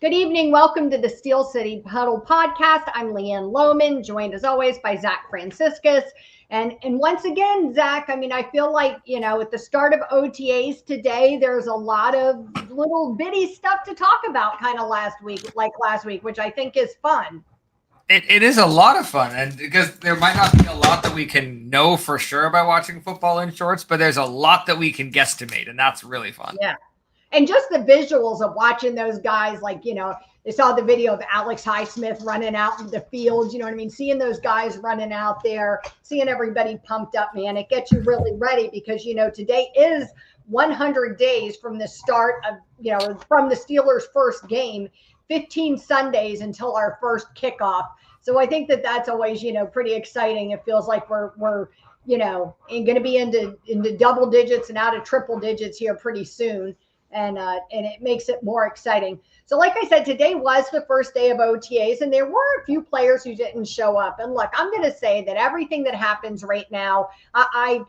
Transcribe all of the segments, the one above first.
Good evening. Welcome to the Steel City Huddle podcast. I'm Leanne Lohman, joined as always by Zach Franciscus. And once again, Zach, I feel like, at the start of OTAs today, there's a lot of little bitty stuff to talk about kind of last week, which I think is fun. It is a lot of fun, and because there might not be a lot that we can know for sure by watching football in shorts, but there's a lot that we can guesstimate, and that's really fun. Yeah. And just the visuals of watching those guys, they saw the video of Alex Highsmith running out in the field, seeing those guys running out there, seeing everybody pumped up, man, it gets you really ready because, today is 100 days from the start of, from the Steelers' first game, 15 Sundays until our first kickoff. So I think that that's always, pretty exciting. It feels like we're going to be into double digits and out of triple digits here pretty soon. And it makes it more exciting. So like I said, today was the first day of OTAs, and there were a few players who didn't show up. And look, I'm going to say that everything that happens right now, I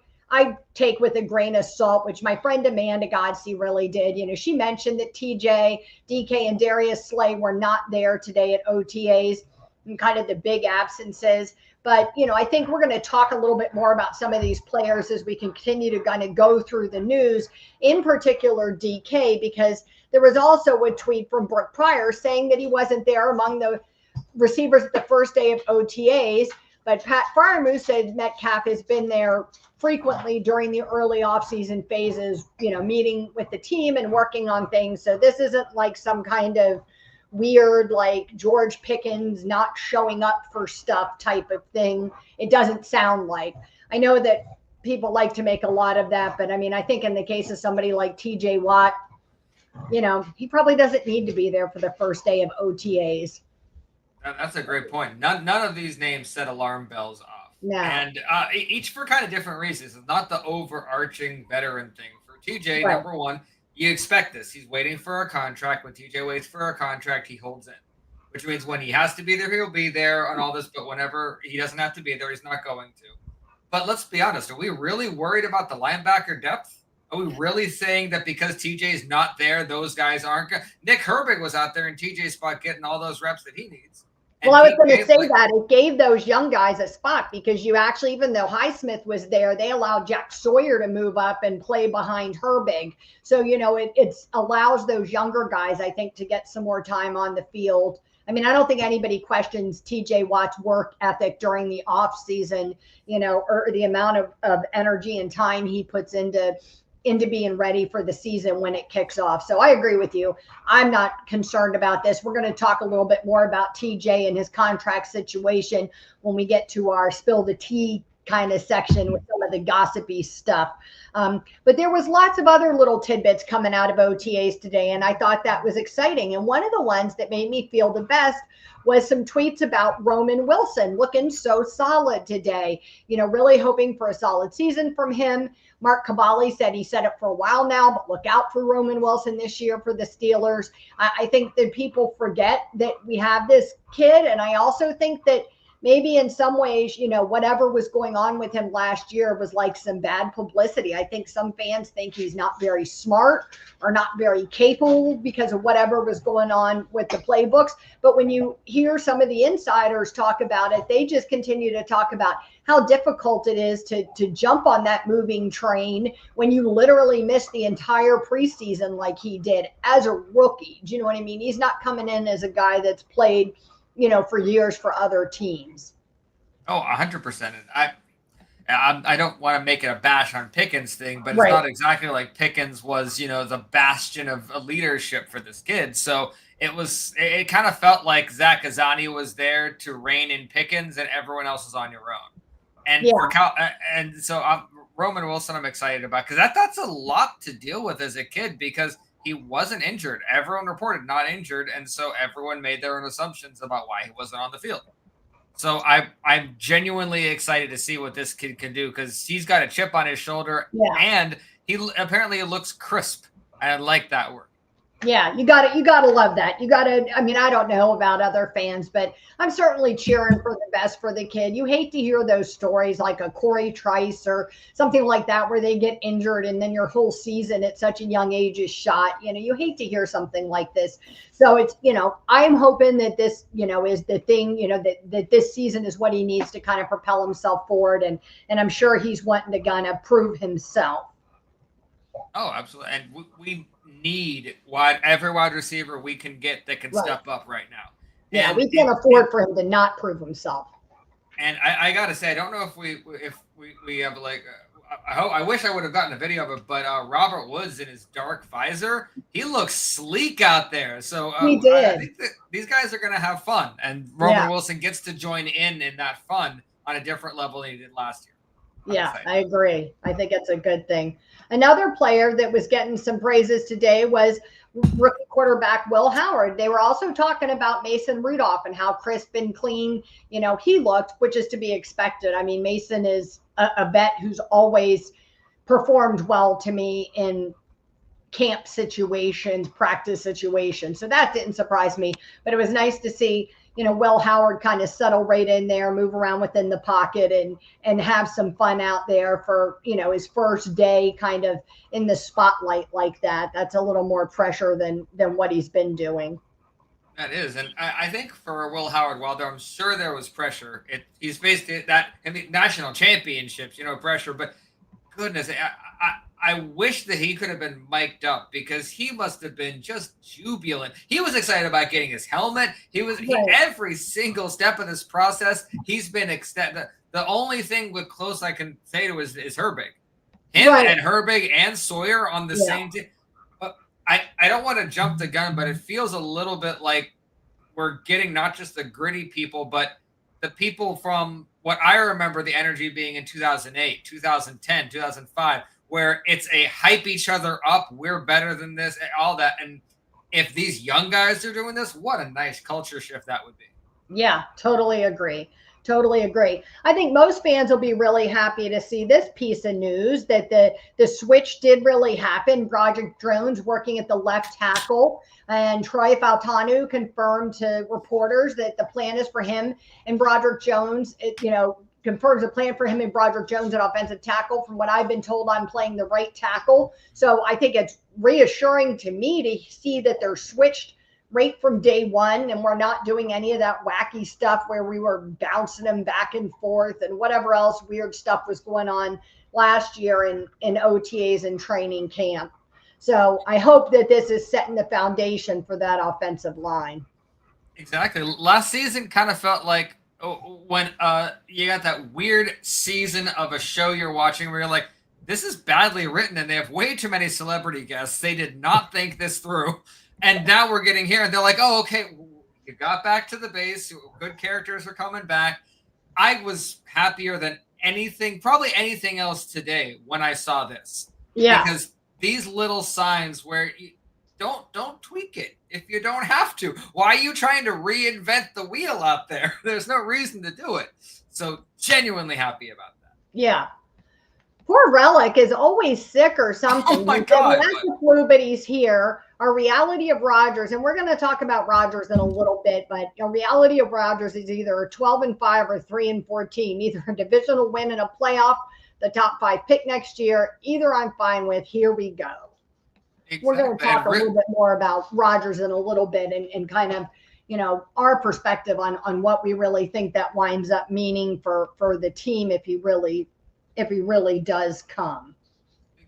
take with a grain of salt, which my friend Amanda Godsey really did. She mentioned that TJ, DK, and Darius Slay were not there today at OTAs, and kind of the big absences. But, I think we're going to talk a little bit more about some of these players as we continue to kind of go through the news, in particular DK, because there was also a tweet from Brooke Pryor saying that he wasn't there among the receivers at the first day of OTAs. But Pat Freiermuth said Metcalf has been there frequently during the early offseason phases, meeting with the team and working on things. So this isn't like some kind of weird, like George Pickens not showing up for stuff type of thing. It doesn't sound like. I know that people like to make a lot of that, but I think in the case of somebody like TJ Watt, he probably doesn't need to be there for the first day of OTAs. That's a great point. None of these names set alarm bells off. No. And each for kind of different reasons. It's not the overarching veteran thing. For TJ, Right. Number one, you expect this. He's waiting for a contract. When TJ waits for a contract, he holds in, which means when he has to be there, he'll be there on all this. But whenever he doesn't have to be there, he's not going to. But let's be honest. Are we really worried about the linebacker depth? Are we really saying that because TJ's not there, those guys aren't good? Nick Herbig was out there in TJ's spot getting all those reps that he needs. Well, I was going to say that it gave those young guys a spot because you actually, even though Highsmith was there, they allowed Jack Sawyer to move up and play behind Herbig. So, it allows those younger guys, I think, to get some more time on the field. I don't think anybody questions TJ Watt's work ethic during the off season, or the amount of energy and time he puts into being ready for the season when it kicks off. So I agree with you. I'm not concerned about this. We're going to talk a little bit more about TJ and his contract situation when we get to our spill the tea kind of section with some of the gossipy stuff. But there was lots of other little tidbits coming out of OTAs today, and I thought that was exciting. And one of the ones that made me feel the best was some tweets about Roman Wilson looking so solid today, really hoping for a solid season from him. Mark Cavalli said he said it for a while now, but look out for Roman Wilson this year for the Steelers. I think that people forget that we have this kid. And I also think that maybe in some ways, whatever was going on with him last year was like some bad publicity. I think some fans think he's not very smart or not very capable because of whatever was going on with the playbooks. But when you hear some of the insiders talk about it, they just continue to talk about how difficult it is to jump on that moving train when you literally miss the entire preseason like he did as a rookie. Do you know what I mean? He's not coming in as a guy that's played for years for other teams. Oh, 100%. I don't want to make it a bash on Pickens thing, but it's Right. not exactly like Pickens was, the bastion of leadership for this kid. So it kind of felt like Zach Azzani was there to rein in Pickens and everyone else was on your own. And Yeah. Roman Wilson, I'm excited about because that's a lot to deal with as a kid because he wasn't injured. Everyone reported not injured, and so everyone made their own assumptions about why he wasn't on the field. So I'm genuinely excited to see what this kid can do because he's got a chip on his shoulder, Yeah. and he apparently looks crisp. I like that word. Yeah, you gotta love that. You gotta, I mean, I don't know about other fans, but I'm certainly cheering for the best for the kid. You hate to hear those stories like a Corey Trice or something like that where they get injured and then your whole season at such a young age is shot. You know, you hate to hear something like this. So it's, I am hoping that this, is the thing, that this season is what he needs to kind of propel himself forward. And I'm sure he's wanting to kind of prove himself. Oh, absolutely. And we need every wide receiver we can get that can step up right now. Yeah, And we can't afford for him to not prove himself. And I gotta say, I don't know if we have like. I wish I would have gotten a video of it, but Robert Woods in his dark visor, he looks sleek out there. So he did. I think that these guys are going to have fun, and Robert Wilson gets to join in that fun on a different level than he did last year. Yeah, I agree. I think it's a good thing. Another player that was getting some praises today was rookie quarterback Will Howard. They were also talking about Mason Rudolph and how crisp and clean, he looked, which is to be expected. I mean, Mason is a vet who's always performed well to me in camp situations, practice situations. So that didn't surprise me, but it was nice to see, Will Howard kind of settle right in there, move around within the pocket and have some fun out there for, his first day kind of in the spotlight like that. That's a little more pressure than what he's been doing. That is. And I think for Will Howard, while I'm sure there was pressure, he's faced that national championships, pressure, but goodness, I wish that he could have been mic'd up because he must have been just jubilant. He was excited about getting his helmet. Every single step of this process, he's been extended. The only thing with close I can say to is Herbig. Him and Herbig and Sawyer on the same team. I don't want to jump the gun, but it feels a little bit like we're getting not just the gritty people, but the people from what I remember the energy being in 2008, 2010, 2005, where it's a hype each other up. We're better than this, all that. And if these young guys are doing this, what a nice culture shift that would be. Yeah, totally agree. Totally agree. I think most fans will be really happy to see this piece of news that the switch did really happen. Broderick Jones working at the left tackle, and Troy Faltanu confirmed to reporters that the plan is for him and Broderick Jones. Confirms the plan for him and Broderick Jones at offensive tackle. From what I've been told, I'm playing the right tackle. So I think it's reassuring to me to see that they're switched right from day one, and we're not doing any of that wacky stuff where we were bouncing them back and forth and whatever else weird stuff was going on last year in OTAs and training camp. So I hope that this is setting the foundation for that offensive line. Exactly. Last season kind of felt like when you got that weird season of a show you're watching where you're like, this is badly written and they have way too many celebrity guests. They did not think this through. And now we're getting here, and they're like, oh, okay, you got back to the base. Good characters are coming back. I was happier than probably anything else today when I saw this. Yeah. Because these little signs where you don't tweak it if you don't have to. Why are you trying to reinvent the wheel out there? There's no reason to do it. So genuinely happy about that. Yeah. Poor Relic is always sick or something. Oh, my God. He has the flu, but he's here. Our reality of Rodgers, and we're going to talk about Rodgers in a little bit, but a reality of Rodgers is either a 12-5 or 3-14, either a divisional win and a playoff, the top 5 pick next year. Either I'm fine with. Here we go. Exactly. We're going to talk a little bit more about Rodgers in a little bit and kind of, our perspective on what we really think that winds up meaning for the team if he really does come.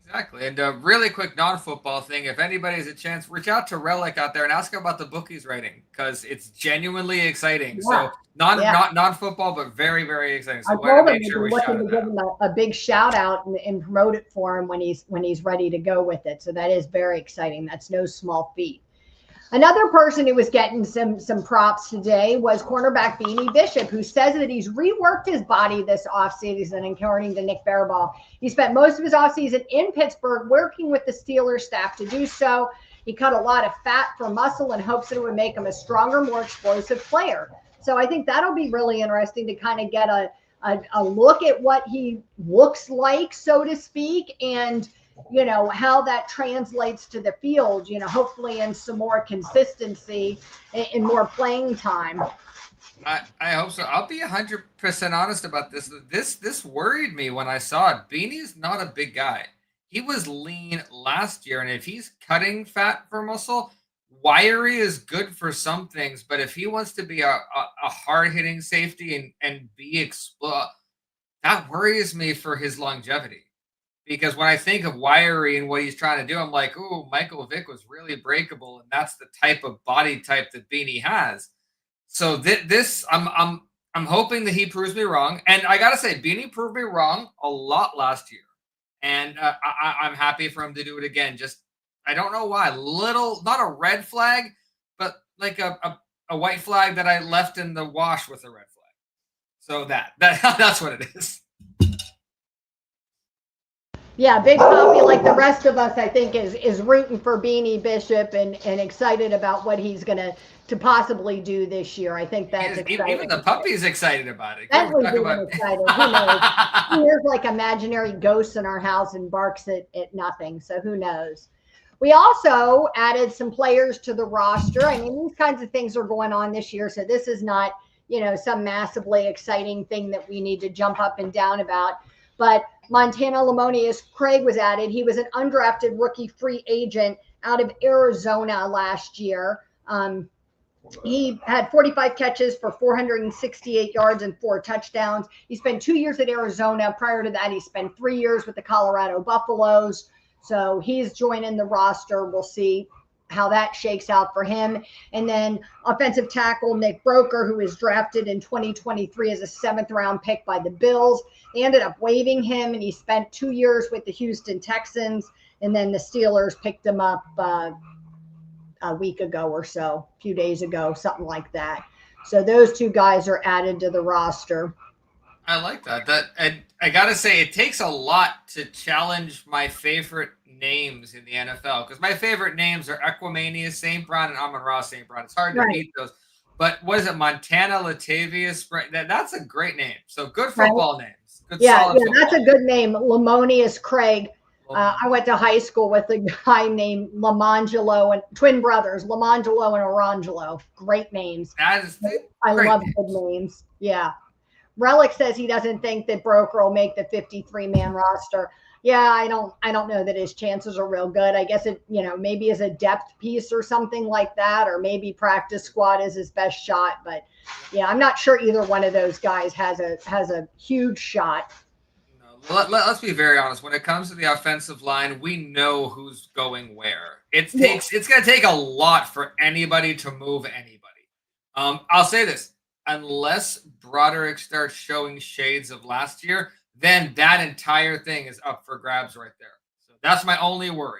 Exactly. And a really quick non-football thing, if anybody has a chance, reach out to Relic out there and ask him about the bookies rating because it's genuinely exciting. Yeah. So not non-football, but very, very exciting. So I told him we're looking to give him a big shout out and promote it for him when he's ready to go with it. So that is very exciting. That's no small feat. Another person who was getting some props today was cornerback Beanie Bishop, who says that he's reworked his body this offseason, according to Nick Baraball. He spent most of his offseason in Pittsburgh working with the Steelers staff to do so. He cut a lot of fat for muscle and hopes that it would make him a stronger, more explosive player. So I think that'll be really interesting to kind of get a look at what he looks like, so to speak, and how that translates to the field, hopefully in some more consistency and more playing time. I hope so. I'll be 100% honest about this. This worried me when I saw it. Beanie's not a big guy. He was lean last year, and if he's cutting fat for muscle, wiry is good for some things. But if he wants to be a hard hitting safety and be explode, that worries me for his longevity. Because when I think of wiry and what he's trying to do, I'm like, ooh, Michael Vick was really breakable, and that's the type of body type that Beanie has. So this, I'm hoping that he proves me wrong, and I gotta say, Beanie proved me wrong a lot last year, and I'm happy for him to do it again. Just I don't know why, not a red flag, but like a white flag that I left in the wash with a red flag. So that's what it is. Yeah, Big Poppy, like the rest of us, I think is rooting for Beanie Bishop and excited about what he's gonna to possibly do this year. I think that's exciting. Even the puppy's excited about it. Bentley's even excited. Who knows? He hears like imaginary ghosts in our house and barks at nothing. So who knows? We also added some players to the roster. I mean, these kinds of things are going on this year, so this is not some massively exciting thing that we need to jump up and down about. But Montana Lamonius Craig was added. He was an undrafted rookie free agent out of Arizona last year. He had 45 catches for 468 yards and 4 touchdowns. He spent 2 years at Arizona. Prior to that, he spent 3 years with the Colorado Buffaloes. So he's joining the roster. We'll see how that shakes out for him. And then offensive tackle Nick Broker, who was drafted in 2023 as a 7th-round pick by the Bills. They ended up waiving him, and he spent 2 years with the Houston Texans. And then the Steelers picked him up a week ago or so, a few days ago, something like that. So those 2 guys are added to the roster. I like that. I gotta say, it takes a lot to challenge my favorite names in the NFL, because my favorite names are Equimanius St. Brown and Amon-Ra St. Brown. It's hard to beat those. But what is it, Montana Latavius? That's a great name. So good football names. Good, yeah, that's a good name. Lamonius Craig. I went to high school with a guy named Lamangelo, and twin brothers, Lamangelo and Orangelo. Great names. I love good names. Yeah. Relic says he doesn't think that Broker will make the 53-man roster. Yeah, I don't know that his chances are real good. I guess it, maybe as a depth piece or something like that, or maybe practice squad is his best shot. But yeah, I'm not sure either one of those guys has a huge shot. Let's be very honest. When it comes to the offensive line, we know who's going where. It's going to take a lot for anybody to move anybody. I'll say this. Unless Broderick starts showing shades of last year, then that entire thing is up for grabs right there. So that's my only worry.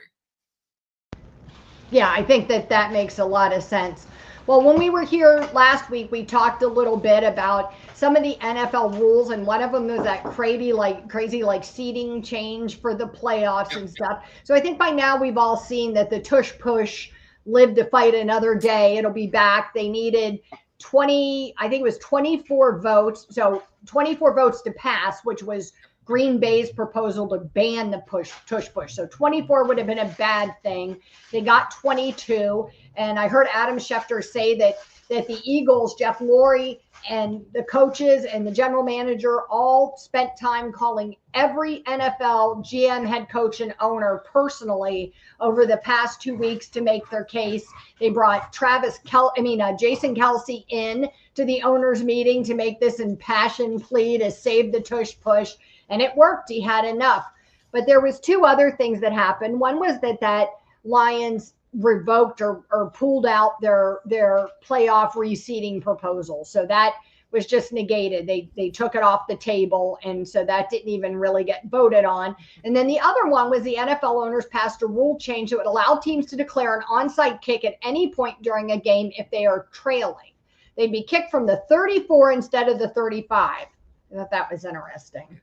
Yeah, I think that makes a lot of sense. Well, when we were here last week, we talked a little bit about some of the NFL rules, and one of them was that crazy seating change for the playoffs and stuff. So I think by now we've all seen that the tush push lived to fight another day. It'll be back. They needed 24 votes. So 24 votes to pass, which was Green Bay's proposal to ban the tush push. So 24 would have been a bad thing. They got 22. And I heard Adam Schefter say that the Eagles, Jeff Lurie, and the coaches and the general manager all spent time calling every NFL GM, head coach, and owner personally over the past 2 weeks to make their case. They brought Jason Kelsey in to the owners' meeting to make this impassioned plea to save the tush push, and it worked. He had enough. But there was 2 other things that happened. One was that Lions revoked or pulled out their playoff reseeding proposal. So that was just negated. They took it off the table. And so that didn't even really get voted on. And then the other one was the NFL owners passed a rule change that would allow teams to declare an onside kick at any point during a game if they are trailing. They'd be kicked from the 34 instead of the 35. I thought that was interesting.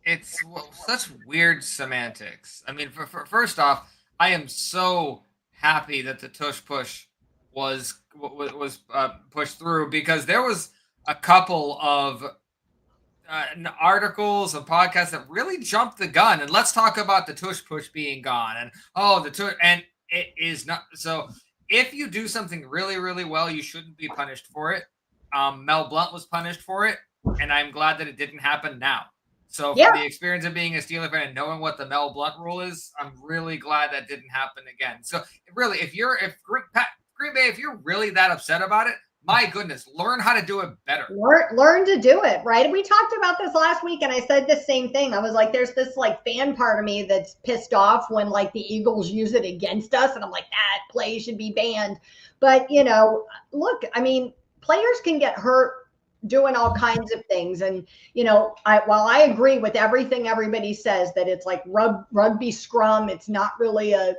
It's such weird semantics. I mean, first off, I am so happy that the tush push was pushed through, because there was a couple of articles and podcasts that really jumped the gun. And let's talk about the tush push being gone. And and it is not. So if you do something really, really well, you shouldn't be punished for it. Mel Blount was punished for it, and I'm glad that it didn't happen now. So from the experience of being a Steeler fan and knowing what the Mel Blount rule is, I'm really glad that didn't happen again. So really, if Green Bay, if you're really that upset about it, my goodness, learn how to do it better. Learn to do it, right? We talked about this last week, and I said the same thing. I was like, there's this like fan part of me that's pissed off when like the Eagles use it against us, and I'm like, that play should be banned. But look, I mean, players can get hurt doing all kinds of things, and while I agree with everything everybody says that it's like rugby scrum, it's not really a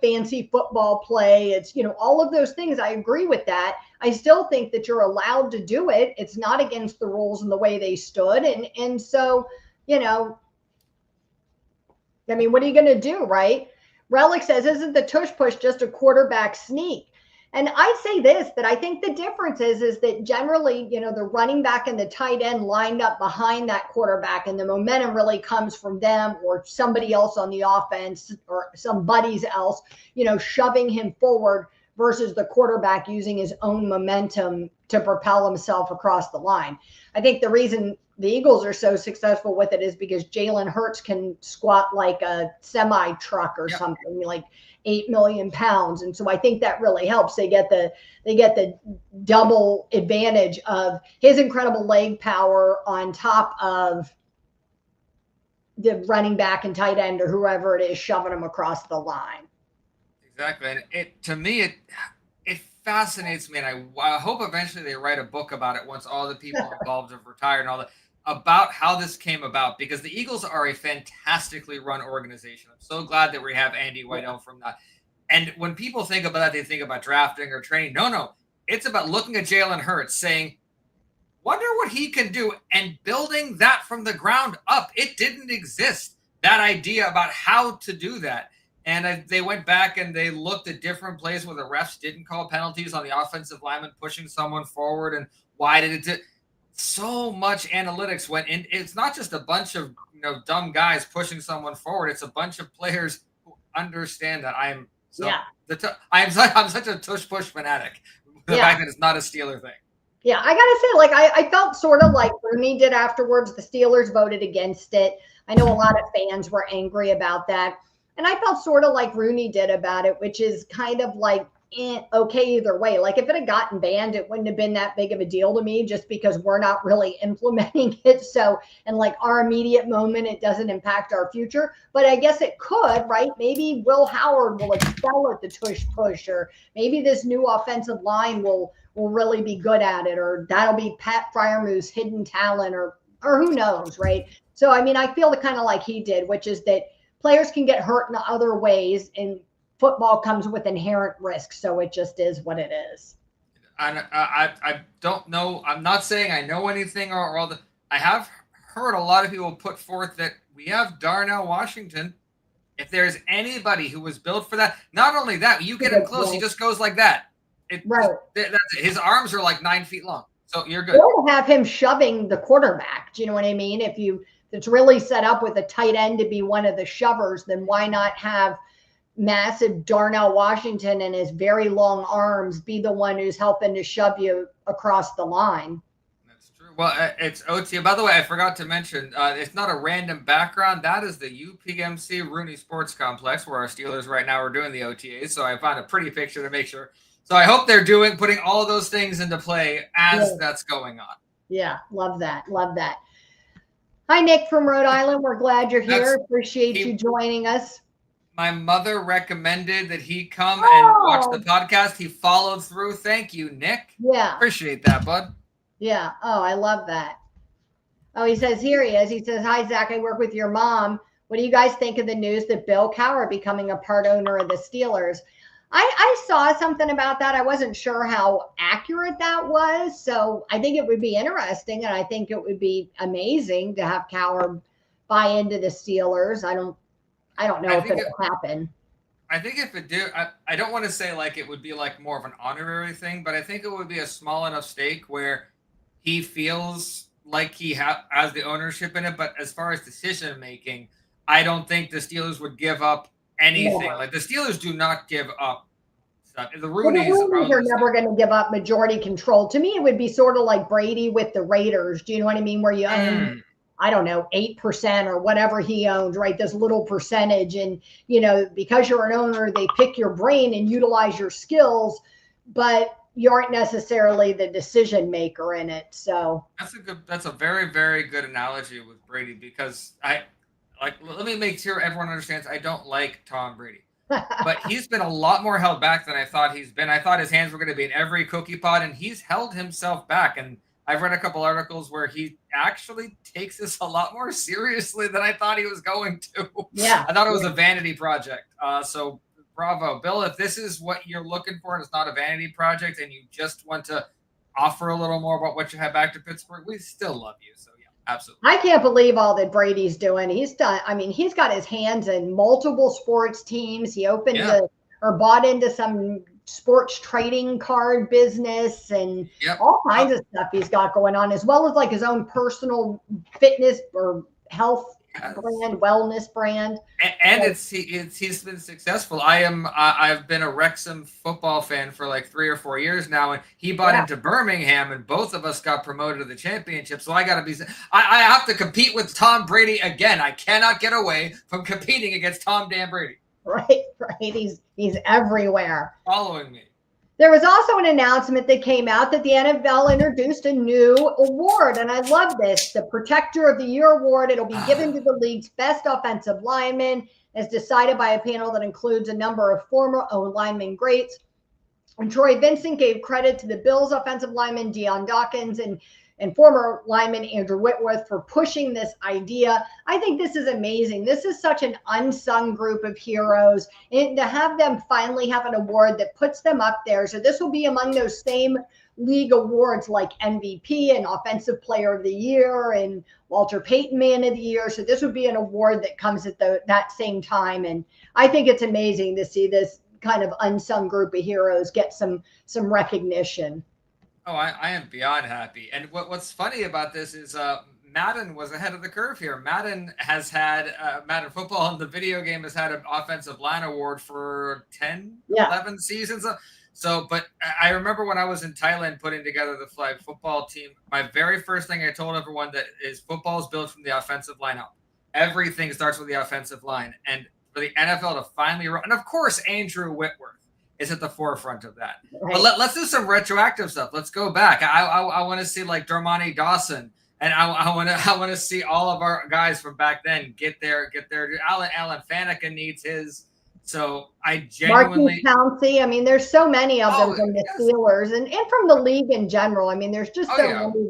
fancy football play. It's, all of those things. I agree with that. I still think that you're allowed to do it. It's not against the rules and the way they stood. And so, I mean, what are you going to do, right? Relic says, isn't the tush push just a quarterback sneak? And I'd say this, that I think the difference is that generally, the running back and the tight end lined up behind that quarterback, and the momentum really comes from them or somebody else on the offense or somebody's else, shoving him forward versus the quarterback using his own momentum to propel himself across the line. I think the reason the Eagles are so successful with it is because Jalen Hurts can squat like a semi truck or something, like 8 million pounds. And so I think that really helps. They get the double advantage of his incredible leg power on top of the running back and tight end or whoever it is shoving him across the line. Exactly. And to me, it fascinates me. And I hope eventually they write a book about it once all the people involved have retired and all that, about how this came about, because the Eagles are a fantastically run organization. I'm so glad that we have Andy Whitehall from that. And when people think about that, they think about drafting or training. No. It's about looking at Jalen Hurts saying, wonder what he can do, and building that from the ground up. It didn't exist, that idea about how to do that. And they went back and they looked at different plays where the refs didn't call penalties on the offensive lineman pushing someone forward, and why did it do. So much analytics went in. It's not just a bunch of dumb guys pushing someone forward. It's a bunch of players who understand that. I'm such a tush push fanatic. The fact that it's not a Steeler thing. Yeah, I gotta say, like I felt sort of like Rooney did afterwards. The Steelers voted against it. I know a lot of fans were angry about that, and I felt sort of like Rooney did about it, which is kind of like okay either way. Like if it had gotten banned, it wouldn't have been that big of a deal to me, just because we're not really implementing it. So, and like our immediate moment, it doesn't impact our future. But I guess it could, right? Maybe Will Howard will excel at the tush push, or maybe this new offensive line will really be good at it, or that'll be Pat Fryermuth's hidden talent, or who knows, right? So, I mean, I feel kind of like he did, which is that players can get hurt in other ways, and football comes with inherent risk. So it just is what it is. I don't know. I'm not saying I know anything or all the. I have heard a lot of people put forth that we have Darnell Washington. If there's anybody who was built for that, not only that, you get him close, he just goes like that. Right. That's it. His arms are like 9 feet long. So you're good. Or have him shoving the quarterback. Do you know what I mean? If it's really set up with a tight end to be one of the shovers, then why not have massive Darnell Washington and his very long arms be the one who's helping to shove you across the line? That's true. Well, it's OT. By the way, I forgot to mention, it's not a random background. That is the UPMC Rooney Sports Complex, where our Steelers right now are doing the OTAs. So I found a pretty picture to make sure. So I hope they're putting all of those things into play as that's going on. Yeah, love that. Love that. Hi, Nick from Rhode Island. We're glad you're here. Appreciate you joining us. My mother recommended that he come and watch the podcast. He followed through. Thank you, Nick. Yeah. Appreciate that, bud. Yeah. Oh, I love that. Oh, he says, here he is. He says, hi, Zach. I work with your mom. What do you guys think of the news that Bill Cowher becoming a part owner of the Steelers? I saw something about that. I wasn't sure how accurate that was. So I think it would be interesting, and I think it would be amazing to have Cowher buy into the Steelers. I don't know if it'll happen. I think if it do, I don't want to say like it would be like more of an honorary thing, but I think it would be a small enough stake where he feels like he has the ownership in it, but as far as decision making, I don't think the Steelers would give up anything. Never. Like the Steelers do not give up stuff. The Well, the Rooneys Rooney's own are the never Steelers. going to give up majority control. To me, it would be sort of like Brady with the Raiders. Do you know what I mean? Where you own, I don't know, 8% or whatever he owned, right? This little percentage. And, because you're an owner, they pick your brain and utilize your skills, but you aren't necessarily the decision maker in it. So That's a very, very good analogy with Brady, because let me make sure everyone understands I don't like Tom Brady. But he's been a lot more held back than I thought he's been. I thought his hands were going to be in every cookie pot, and he's held himself back. And I've read a couple articles where he actually takes this a lot more seriously than I thought he was going to. Yeah. I thought it was a vanity project. So bravo, Bill. If this is what you're looking for and it's not a vanity project and you just want to offer a little more about what you have back to Pittsburgh, we still love you. So yeah, absolutely. I can't believe all that Brady's doing. He's got his hands in multiple sports teams. He opened or bought into some sports trading card business and all kinds of stuff he's got going on, as well as like his own personal fitness or health brand, wellness brand. And he's been successful. I've been a Wrexham football fan for like 3 or 4 years now, and he bought into Birmingham, and both of us got promoted to the championship. So I have to compete with Tom Brady again. I cannot get away from competing against Tom Dan Brady. Right. He's everywhere. Following me. There was also an announcement that came out that the NFL introduced a new award, and I love this, the Protector of the Year award. It'll be given to the league's best offensive lineman, as decided by a panel that includes a number of former O-lineman greats. And Troy Vincent gave credit to the Bills offensive lineman Deion Dawkins and former lineman Andrew Whitworth for pushing this idea. I think this is amazing. This is such an unsung group of heroes, and to have them finally have an award that puts them up there. So this will be among those same league awards like MVP and Offensive Player of the Year and Walter Payton Man of the Year. So this would be an award that comes at that same time. And I think it's amazing to see this kind of unsung group of heroes get some recognition. Oh, I am beyond happy. And what's funny about this is Madden was ahead of the curve here. Madden has had Madden football in the video game has had an offensive line award for 10, 11 seasons. So, but I remember when I was in Thailand putting together the flag football team, my very first thing I told everyone that is football is built from the offensive line up. Everything starts with the offensive line. And for the NFL to finally run, and of course, Andrew Whitworth is at the forefront of that. Right. But let's do some retroactive stuff. Let's go back. I want to see like Dermontti Dawson, and I want to see all of our guys from back then get there. Alan Faneca needs his. So I genuinely Pouncey. I mean, there's so many of them from the Steelers and from the league in general. I mean, there's just so many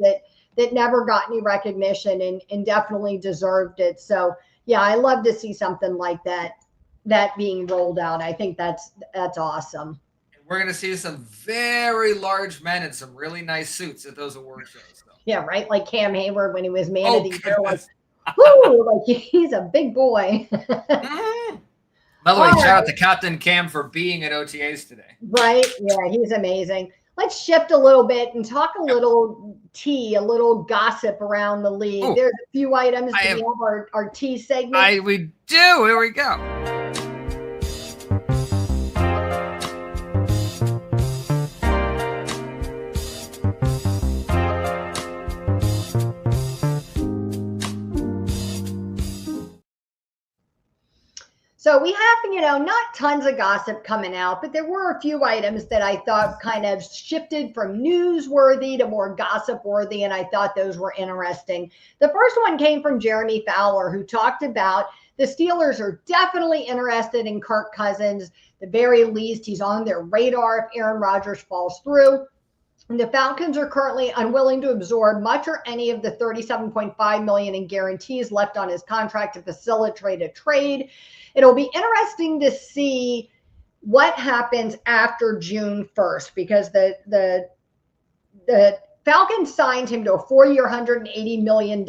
that never got any recognition and definitely deserved it. So yeah, I love to see something like that being rolled out. I think that's awesome. We're going to see some very large men in some really nice suits at those award shows. So. Yeah, right. Like Cam Hayward when he was man of the year. Like he's a big boy. By the way, shout out to Captain Cam for being at OTAs today. Right. Yeah, he's amazing. Let's shift a little bit and talk a little gossip around the league. Ooh, there's a few items. We have our tea segment. We do. Here we go. So we have, not tons of gossip coming out, but there were a few items that I thought kind of shifted from newsworthy to more gossip worthy, and I thought those were interesting. The first one came from Jeremy Fowler, who talked about the Steelers are definitely interested in Kirk Cousins. At the very least, he's on their radar if Aaron Rodgers falls through. And the Falcons are currently unwilling to absorb much or any of the $37.5 million in guarantees left on his contract to facilitate a trade. It'll be interesting to see what happens after June 1st, because the Falcons signed him to a 4-year, $180 million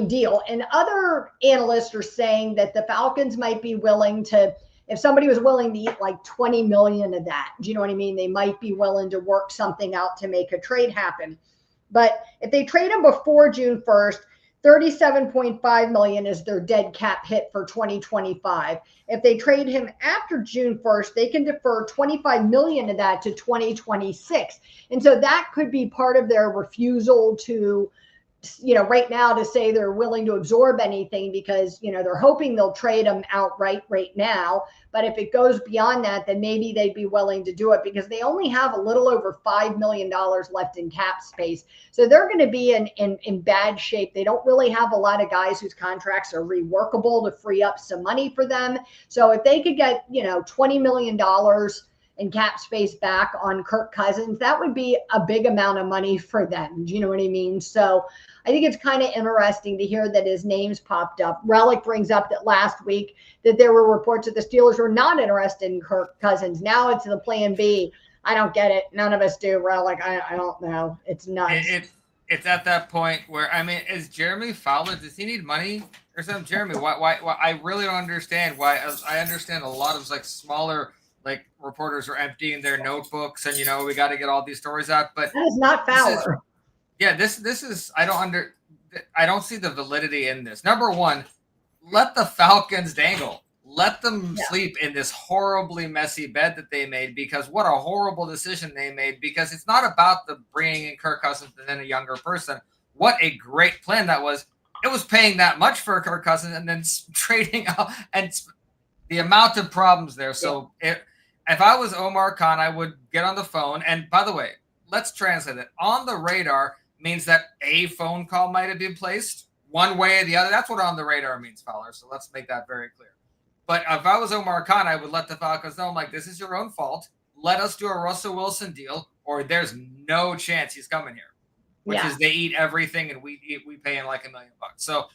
deal. And other analysts are saying that the Falcons might be willing to, if somebody was willing to eat like 20 million of that, do you know what I mean? They might be willing to work something out to make a trade happen. But if they trade him before June 1st, 37.5 million is their dead cap hit for 2025. If they trade him after June 1st, they can defer 25 million of that to 2026. And so that could be part of their refusal to, right now, to say they're willing to absorb anything, because, they're hoping they'll trade them outright right now. But if it goes beyond that, then maybe they'd be willing to do it, because they only have a little over $5 million left in cap space. So they're going to be in bad shape. They don't really have a lot of guys whose contracts are reworkable to free up some money for them. So if they could get, $20 million in cap space back on Kirk Cousins, that would be a big amount of money for them. Do you know what I mean? So I think it's kind of interesting to hear that his name's popped up. Relic brings up that last week that there were reports that the Steelers were not interested in Kirk Cousins. Now it's the plan B. I don't get it. None of us do, Relic. I don't know. It's nuts. It's at that point where, is Jeremy Fowler, does he need money or something? Jeremy, why I really don't understand why. I understand a lot of smaller reporters are emptying their notebooks and we got to get all these stories out, but that is not Fowler. This is I don't see the validity in this. Number one, let the Falcons dangle. Let them sleep in this horribly messy bed that they made, because what a horrible decision they made, because it's not about the bringing in Kirk Cousins and then a younger person. What a great plan that was. It was paying that much for Kirk Cousins and then trading out, and the amount of problems there. So if I was Omar Khan, I would get on the phone. And by the way, let's translate it. On the radar means that a phone call might have been placed one way or the other. That's what on the radar means, Fowler. So let's make that very clear. But if I was Omar Khan, I would let the Falcons know, this is your own fault. Let us do a Russell Wilson deal, or there's no chance he's coming here. Which is they eat everything and we pay him $1 million. So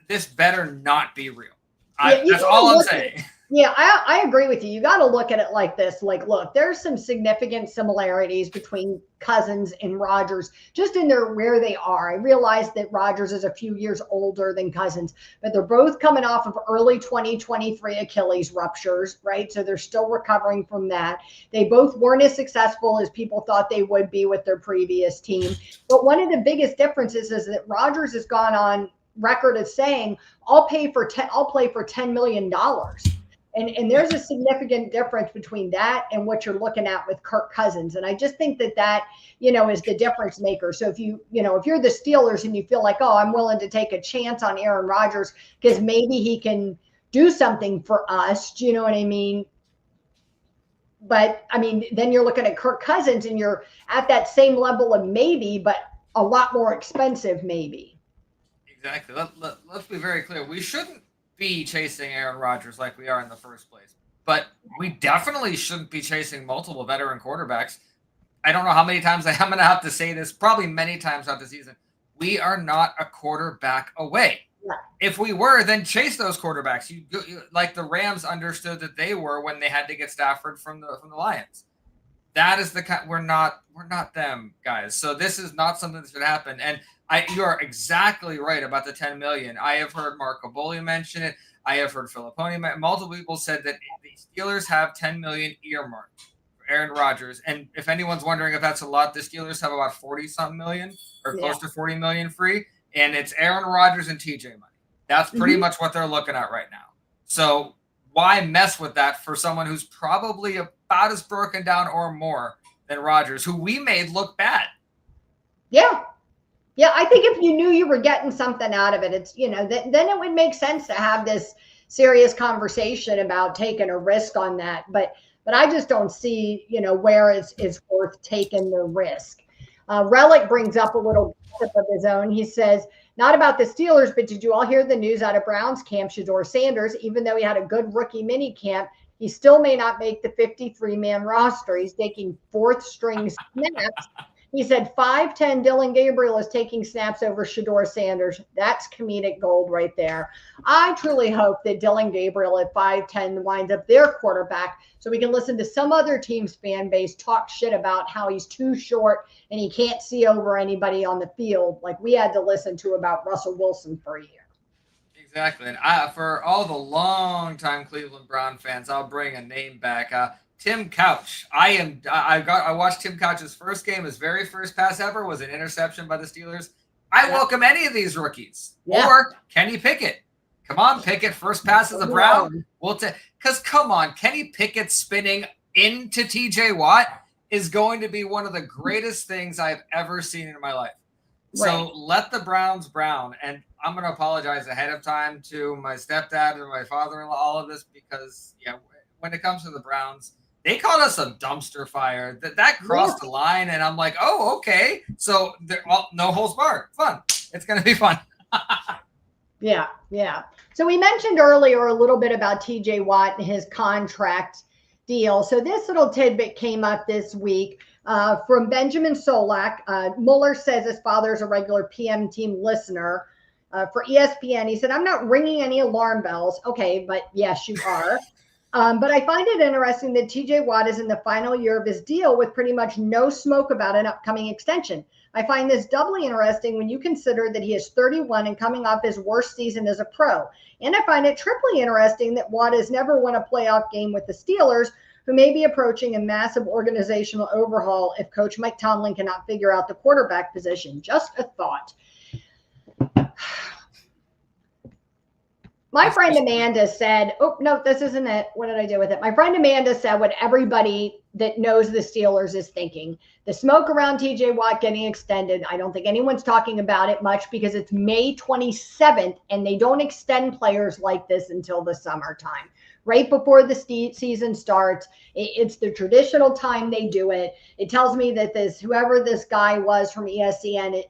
this better not be real. That's all I'm saying. I agree with you. You got to look at it like this. Look, there's some significant similarities between Cousins and Rodgers, just in where they are. I realize that Rodgers is a few years older than Cousins, but they're both coming off of early 2023 Achilles ruptures, right? So they're still recovering from that. They both weren't as successful as people thought they would be with their previous team. But one of the biggest differences is that Rodgers has gone on record as saying, I'll play for $10 million. And there's a significant difference between that and what you're looking at with Kirk Cousins. And I just think that is the difference maker. So if if you're the Steelers and you feel like, oh, I'm willing to take a chance on Aaron Rodgers because maybe he can do something for us, do you know what I mean? But then you're looking at Kirk Cousins and you're at that same level of maybe, but a lot more expensive maybe. Exactly. Let's be very clear. We shouldn't be chasing Aaron Rodgers like we are in the first place, but we definitely shouldn't be chasing multiple veteran quarterbacks. I don't know how many times I'm going to have to say this, probably many times throughout the season. We are not a quarterback away. Yeah. If we were, then chase those quarterbacks. You like the Rams understood that they were when they had to get Stafford from the Lions. That is we're not them, guys. So this is not something that should happen. And you are exactly right about the 10 million. I have heard Marco Bulli mention it. I have heard Filipponi. Multiple people said that the Steelers have 10 million earmarked for Aaron Rodgers. And if anyone's wondering if that's a lot, the Steelers have about 40-something million or close to 40 million free. And it's Aaron Rodgers and TJ money. That's pretty much what they're looking at right now. So why mess with that for someone who's probably about as broken down or more than Rodgers, who we made look bad? Yeah, I think if you knew you were getting something out of it, it's, then it would make sense to have this serious conversation about taking a risk on that. But I just don't see, where it's worth taking the risk. Relic brings up a little bit of his own. He says, not about the Steelers, but did you all hear the news out of Browns camp? Shedeur Sanders, even though he had a good rookie mini camp, he still may not make the 53-man roster. He's taking fourth string snaps. He said 5'10" Dillon Gabriel is taking snaps over Shedeur Sanders. That's comedic gold right there. I truly hope that Dillon Gabriel at 5'10" winds up their quarterback so we can listen to some other team's fan base talk shit about how he's too short and he can't see over anybody on the field like we had to listen to about Russell Wilson for a year. Exactly. And for all the long-time Cleveland Brown fans, I'll bring a name back. Tim Couch. I watched Tim Couch's first game. His very first pass ever was an interception by the Steelers. I welcome any of these rookies. Yeah. Or Kenny Pickett. Come on, Pickett. First pass as a Brown. Because come on, Kenny Pickett spinning into TJ Watt is going to be one of the greatest things I've ever seen in my life. Right. So let the Browns brown. And I'm going to apologize ahead of time to my stepdad and my father-in-law, all of this, because when it comes to the Browns, they called us a dumpster fire. That crossed the line, and I'm like, oh, okay. So no holds barred. Fun. It's going to be fun. Yeah. So we mentioned earlier a little bit about TJ Watt and his contract deal. So this little tidbit came up this week from Benjamin Solak. Mueller says his father is a regular PM team listener for ESPN. He said, I'm not ringing any alarm bells. Okay, but yes, you are. But I find it interesting that TJ Watt is in the final year of his deal with pretty much no smoke about an upcoming extension. I find this doubly interesting when you consider that he is 31 and coming off his worst season as a pro. And I find it triply interesting that Watt has never won a playoff game with the Steelers, who may be approaching a massive organizational overhaul if Coach Mike Tomlin cannot figure out the quarterback position. Just a thought. My friend Amanda said, oh, no, this isn't it. What did I do with it? My friend Amanda said what everybody that knows the Steelers is thinking. The smoke around TJ Watt getting extended, I don't think anyone's talking about it much because it's May 27th and they don't extend players like this until the summertime. Right before the season starts, it's the traditional time they do it. It tells me that whoever this guy was from ESPN,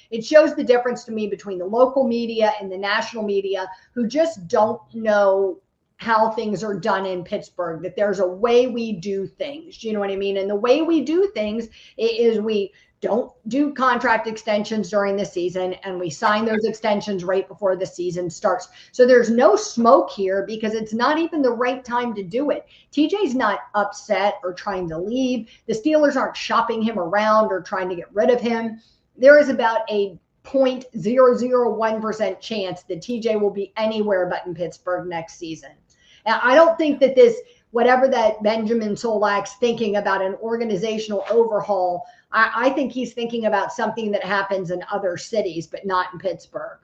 it shows the difference to me between the local media and the national media who just don't know how things are done in Pittsburgh, that there's a way we do things. Do you know what I mean? And the way we do things is we don't do contract extensions during the season, and we sign those extensions right before the season starts. So there's no smoke here because it's not even the right time to do it. TJ's not upset or trying to leave. The Steelers aren't shopping him around or trying to get rid of him. There is about a 0.001% chance that TJ will be anywhere but in Pittsburgh next season. Now, I don't think that whatever that Benjamin Solak's thinking about an organizational overhaul, I think he's thinking about something that happens in other cities, but not in Pittsburgh.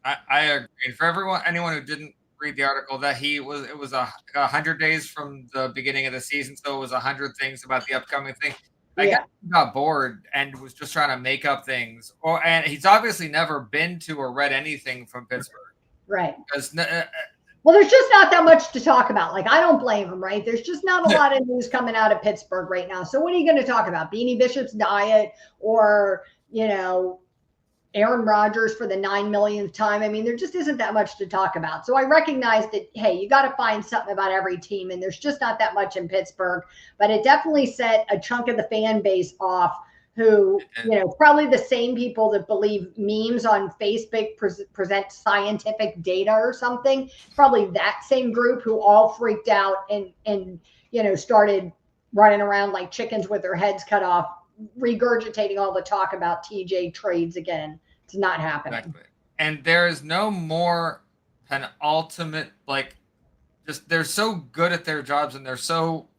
I agree. For anyone who didn't read the article, that it was 100 days from the beginning of the season, so it was 100 things about the upcoming thing. I guess he got bored and was just trying to make up things. And he's obviously never been to or read anything from Pittsburgh. Right. Because well, there's just not that much to talk about. Like, I don't blame him, right? There's just not a lot of news coming out of Pittsburgh right now. So what are you going to talk about? Beanie Bishop's diet or, Aaron Rodgers for the 9 millionth time? I mean, there just isn't that much to talk about. So I recognize that, hey, you got to find something about every team, and there's just not that much in Pittsburgh. But it definitely set a chunk of the fan base off who, probably the same people that believe memes on Facebook present scientific data or something. Probably that same group who all freaked out and started running around like chickens with their heads cut off, regurgitating all the talk about TJ trades again. It's not happening. Exactly. And there is no more penultimate, they're so good at their jobs and they're so,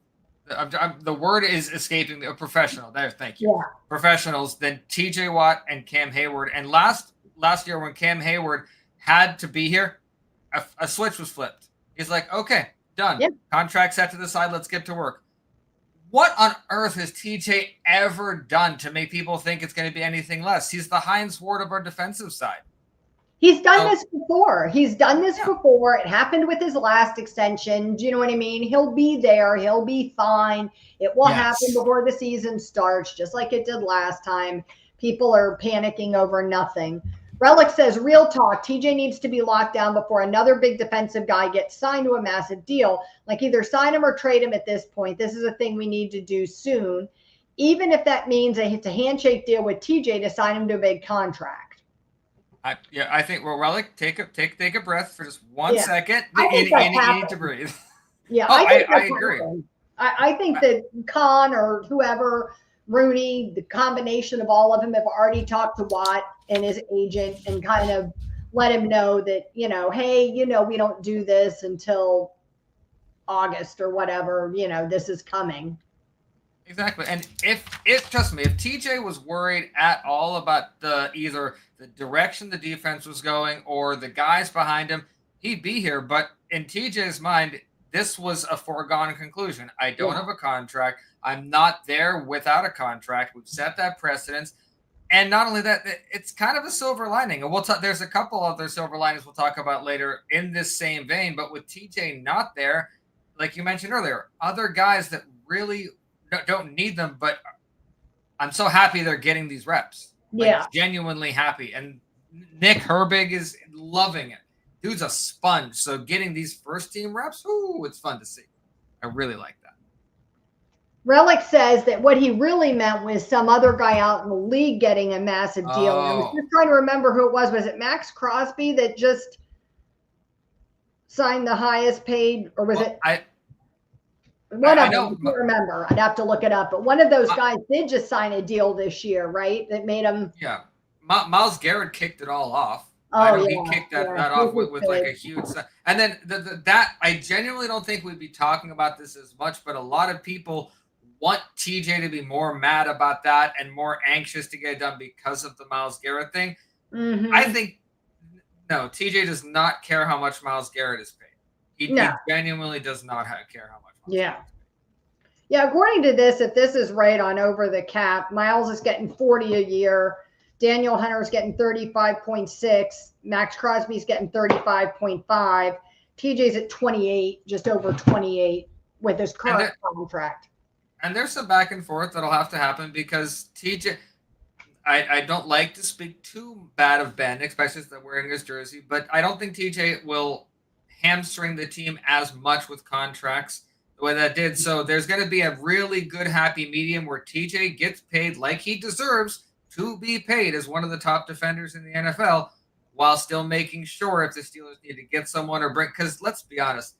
the word is escaping me. A professional. There, thank you. Yeah. Professionals than TJ Watt and Cam Hayward. And last year when Cam Hayward had to be here, a switch was flipped. He's like, okay, done. Yep. Contract set to the side. Let's get to work. What on earth has TJ ever done to make people think it's going to be anything less? He's the Heinz Ward of our defensive side. He's done this before. Before. It happened with his last extension. Do you know what I mean? He'll be there. He'll be fine. It will happen before the season starts, just like it did last time. People are panicking over nothing. Relic says, real talk, TJ needs to be locked down before another big defensive guy gets signed to a massive deal. Like, either sign him or trade him at this point. This is a thing we need to do soon, even if that means it's a handshake deal with TJ to sign him to a big contract. I think, Relic, take a breath for just 1 second. You need to breathe. Yeah, I agree. I think that Khan or whoever, Rooney, the combination of all of them have already talked to Watt and his agent and kind of let him know that, hey, we don't do this until August or whatever, this is coming. Exactly. And if trust me, if TJ was worried at all about either the direction the defense was going or the guys behind him, he'd be here. But in TJ's mind, this was a foregone conclusion. I don't have a contract. I'm not there without a contract. We've set that precedence. And not only that, it's kind of a silver lining. And there's a couple other silver linings we'll talk about later in this same vein. But with TJ not there, like you mentioned earlier, other guys that really don't need them, but I'm so happy they're getting these reps. Genuinely happy. And Nick Herbig is loving it. Dude's a sponge. So getting these first team reps, it's fun to see. I really like that. Relic says that what he really meant was some other guy out in the league getting a massive deal. I was just trying to remember who it was. Was it Max Crosby that just signed the highest paid, or was it? I don't remember. I'd have to look it up. But one of those guys did just sign a deal this year, right? That made him. Yeah. Myles Garrett kicked it all off. He kicked that off with like a huge. And then that I genuinely don't think we'd be talking about this as much, but a lot of people want TJ to be more mad about that and more anxious to get it done because of the Myles Garrett thing. Mm-hmm. I think no, TJ does not care how much Myles Garrett is paid. He genuinely does not care how much. Yeah. According to this, if this is right on Over the Cap, Myles is getting 40 a year. Daniel Hunter's getting 35.6. Max Crosby's getting 35.5. TJ's at 28, just over 28 with his current contract. And there's some back and forth that'll have to happen because TJ, I don't like to speak too bad of Ben, especially since wearing his jersey, but I don't think TJ will hamstring the team as much with contracts the way that did. So there's going to be a really good happy medium where TJ gets paid like he deserves to be paid as one of the top defenders in the NFL while still making sure if the Steelers need to get someone or bring, because let's be honest,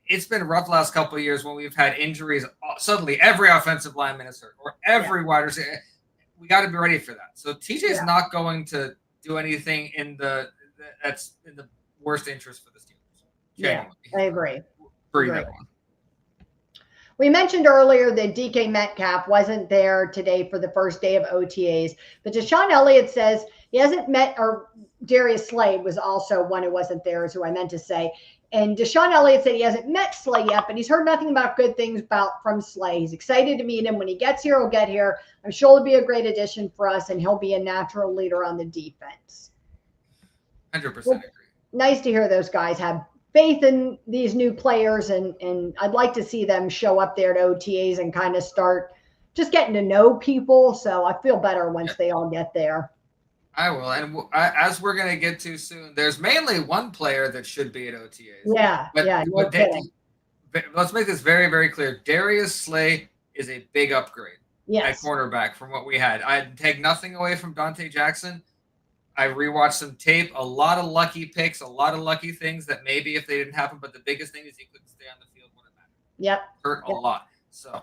it's been rough the last couple of years when we've had injuries. Suddenly every offensive lineman is hurt or every wide receiver. We got to be ready for that. So TJ's not going to do anything that's in the worst interest for the Steelers. Genuinely. Yeah, I agree. Free that one. We mentioned earlier that DK Metcalf wasn't there today for the first day of OTAs, but Deshaun Elliott says he hasn't met, or Darius Slade was also one who wasn't there, is who I meant to say. And Deshaun Elliott said he hasn't met Slay yet, but he's heard nothing about good things from Slay. He's excited to meet him. When he gets here, he'll get here. I'm sure he'll be a great addition for us, and he'll be a natural leader on the defense. 100% agree. Nice to hear those guys have faith in these new players, and I'd like to see them show up there at OTAs and kind of start just getting to know people. So I feel better once they all get there. I will. And as we're going to get to soon, there's mainly one player that should be at OTAs. Let's make this very, very clear. Darius Slay is a big upgrade at cornerback from what we had. I take nothing away from Dante Jackson. I rewatched some tape, a lot of lucky picks, a lot of lucky things that maybe if they didn't happen, but the biggest thing is he couldn't stay on the field when it mattered. Hurt a lot. So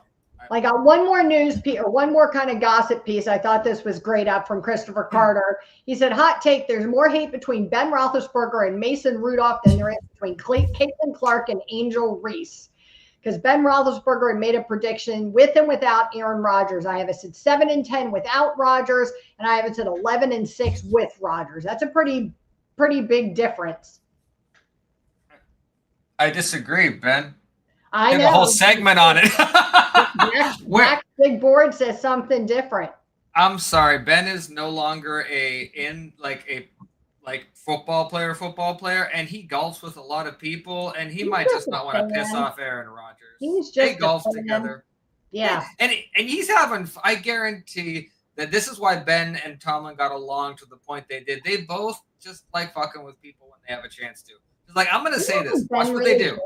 I got one more news piece, or one more kind of gossip piece. I thought this was great up from Christopher Carter. He said, hot take, there's more hate between Ben Roethlisberger and Mason Rudolph than there is between Caitlin Clark and Angel Reese. Because Ben Roethlisberger had made a prediction with and without Aaron Rodgers. I have it said 7-10 without Rodgers, and I have it said 11-6 with Rodgers. That's a pretty big difference. I disagree, Ben. I know. A whole segment on it. Black Big Board says something different. I'm sorry. Ben is no longer a football player, and he golfs with a lot of people, and he might just not want to piss off Aaron Rodgers. They golf together. Yeah. And he's having, I guarantee that this is why Ben and Tomlin got along to the point they did. They both just like fucking with people when they have a chance to. It's like, I'm going to say this. Watch what they do.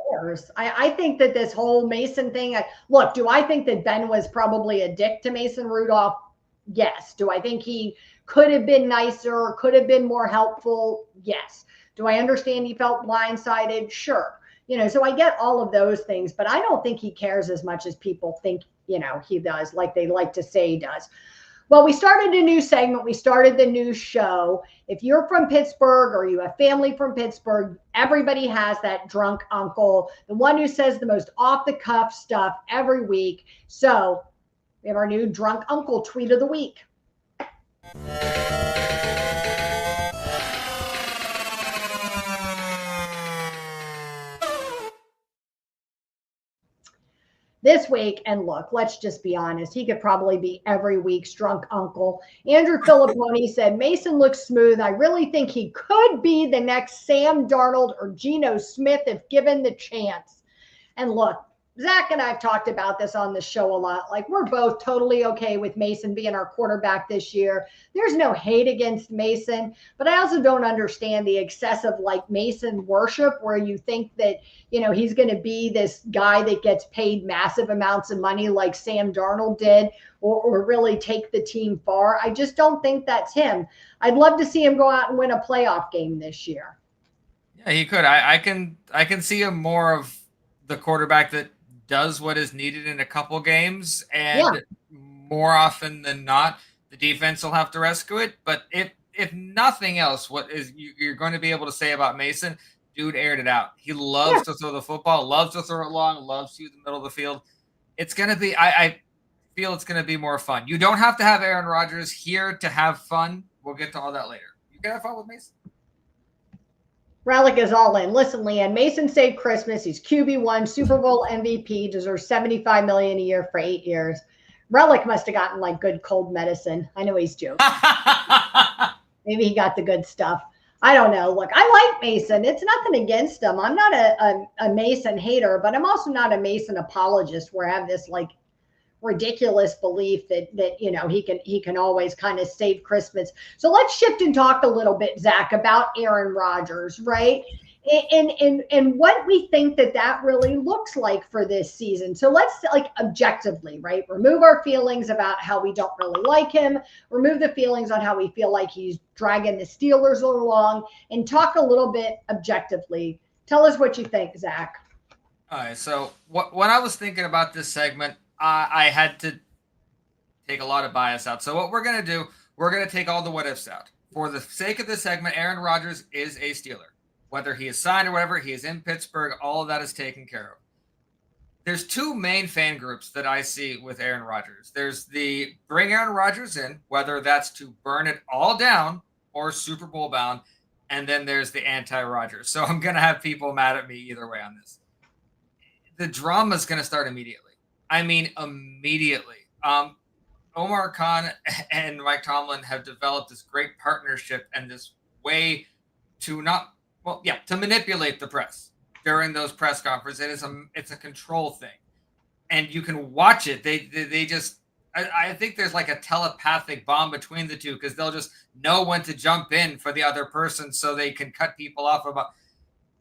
I think that this whole Mason thing, look, do I think that Ben was probably a dick to Mason Rudolph? Yes. Do I think he could have been nicer, could have been more helpful? Yes. Do I understand he felt blindsided? Sure. So I get all of those things, but I don't think he cares as much as people think, he does, like they like to say he does. Well, we started a new segment. We started the new show. If you're from Pittsburgh or you have family from Pittsburgh, everybody has that drunk uncle, the one who says the most off the cuff stuff every week. So we have our new drunk uncle tweet of the week. This week, and look, let's just be honest, he could probably be every week's drunk uncle. Andrew Filipponi said, Mason looks smooth. I really think he could be the next Sam Darnold or Geno Smith if given the chance. And look, Zach and I have talked about this on the show a lot. Like, we're both totally okay with Mason being our quarterback this year. There's no hate against Mason, but I also don't understand the excessive like Mason worship where you think that, you know, he's going to be this guy that gets paid massive amounts of money like Sam Darnold did, or really take the team far. I just don't think that's him. I'd love to see him go out and win a playoff game this year. Yeah, he could. I can see him more of the quarterback that does what is needed in a couple games, and more often than not, the defense will have to rescue it. But if nothing else, what is you're going to be able to say about Mason? Dude aired it out. He loves to throw the football, loves to throw it long, loves to use the middle of the field. It's going to be, I feel it's going to be more fun. You don't have to have Aaron Rodgers here to have fun. We'll get to all that later. You can have fun with Mason. Relic is all in. Listen, Leanne, Mason saved Christmas. He's QB1, Super Bowl MVP, deserves $75 million a year for 8 years. Relic must have gotten like good cold medicine. I know he's joking. Maybe he got the good stuff. I don't know. Look, I like Mason. It's nothing against him. I'm not a Mason hater, but I'm also not a Mason apologist where I have this like ridiculous belief that you know he can always kind of save Christmas. So let's shift and talk a little bit, Zach, about Aaron Rodgers, right? And what we think that really looks like for this season. So let's like objectively, right? Remove our feelings about how we don't really like him, remove the feelings on how we feel like he's dragging the Steelers along, and talk a little bit objectively. Tell us what you think, Zach. All right. So when I was thinking about this segment, I had to take a lot of bias out. So what we're going to do, we're going to take all the what ifs out. For the sake of this segment, Aaron Rodgers is a Steeler. Whether he is signed or whatever, he is in Pittsburgh. All of that is taken care of. There's two main fan groups that I see with Aaron Rodgers. There's the bring Aaron Rodgers in, whether that's to burn it all down or Super Bowl bound. And then there's the anti-Rodgers. So I'm going to have people mad at me either way on this. The drama is going to start immediately. I mean, immediately. Omar Khan and Mike Tomlin have developed this great partnership and this way to to manipulate the press during those press conferences. It's a control thing, and you can watch it. They just, I think there's like a telepathic bond between the two because they'll just know when to jump in for the other person so they can cut people off.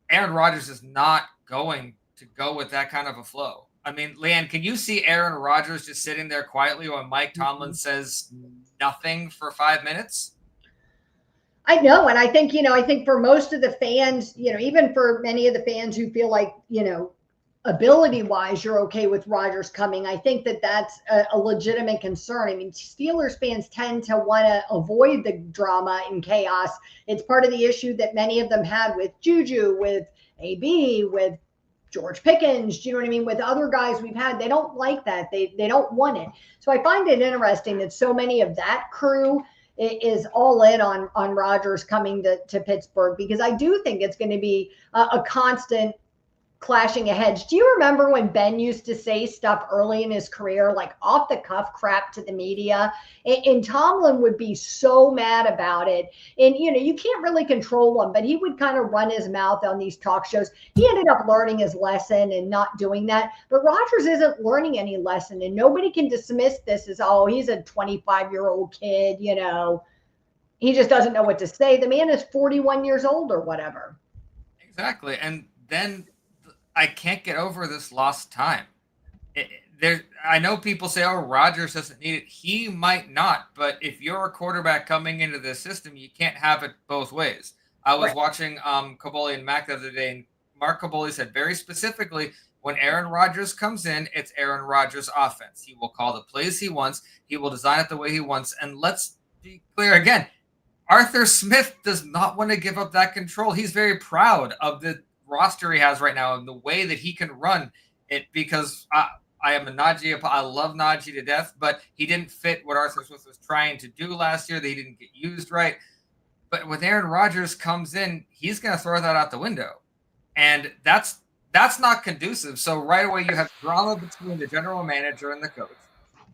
Aaron Rodgers is not going to go with that kind of a flow. I mean, Leanne, can you see Aaron Rodgers just sitting there quietly when Mike Tomlin says nothing for 5 minutes? I know. And I think, I think for most of the fans, even for many of the fans who feel like, ability wise, you're okay with Rodgers coming. I think that's a legitimate concern. I mean, Steelers fans tend to want to avoid the drama and chaos. It's part of the issue that many of them had with Juju, with AB, with George Pickens, do you know what I mean? With other guys we've had, they don't like that. They don't want it. So I find it interesting that so many of that crew is all in on Rodgers coming to Pittsburgh, because I do think it's going to be a constant clashing of heads. Do you remember when Ben used to say stuff early in his career, like off the cuff crap to the media? And Tomlin would be so mad about it. And, you can't really control him, but he would kind of run his mouth on these talk shows. He ended up learning his lesson and not doing that. But Rodgers isn't learning any lesson, and nobody can dismiss this as, oh, he's a 25-year-old kid, he just doesn't know what to say. The man is 41 years old or whatever. Exactly. And then I can't get over this lost time. I know people say, oh, Rodgers doesn't need it. He might not, but if you're a quarterback coming into this system, you can't have it both ways. I was watching Kaboli and Mac the other day, and Mark Kaboli said very specifically, When Aaron Rodgers comes in, it's Aaron Rodgers' offense. He will call the plays he wants. He will design it the way he wants. And let's be clear again, Arthur Smith does not want to give up that control. He's very proud of the roster he has right now and the way that he can run it, because I am a Najee. I love Najee to death, but he didn't fit what Arthur Smith was trying to do last year. They didn't get used right. But when Aaron Rodgers comes in, he's going to throw that out the window. And that's not conducive. So right away, you have drama between the general manager and the coach.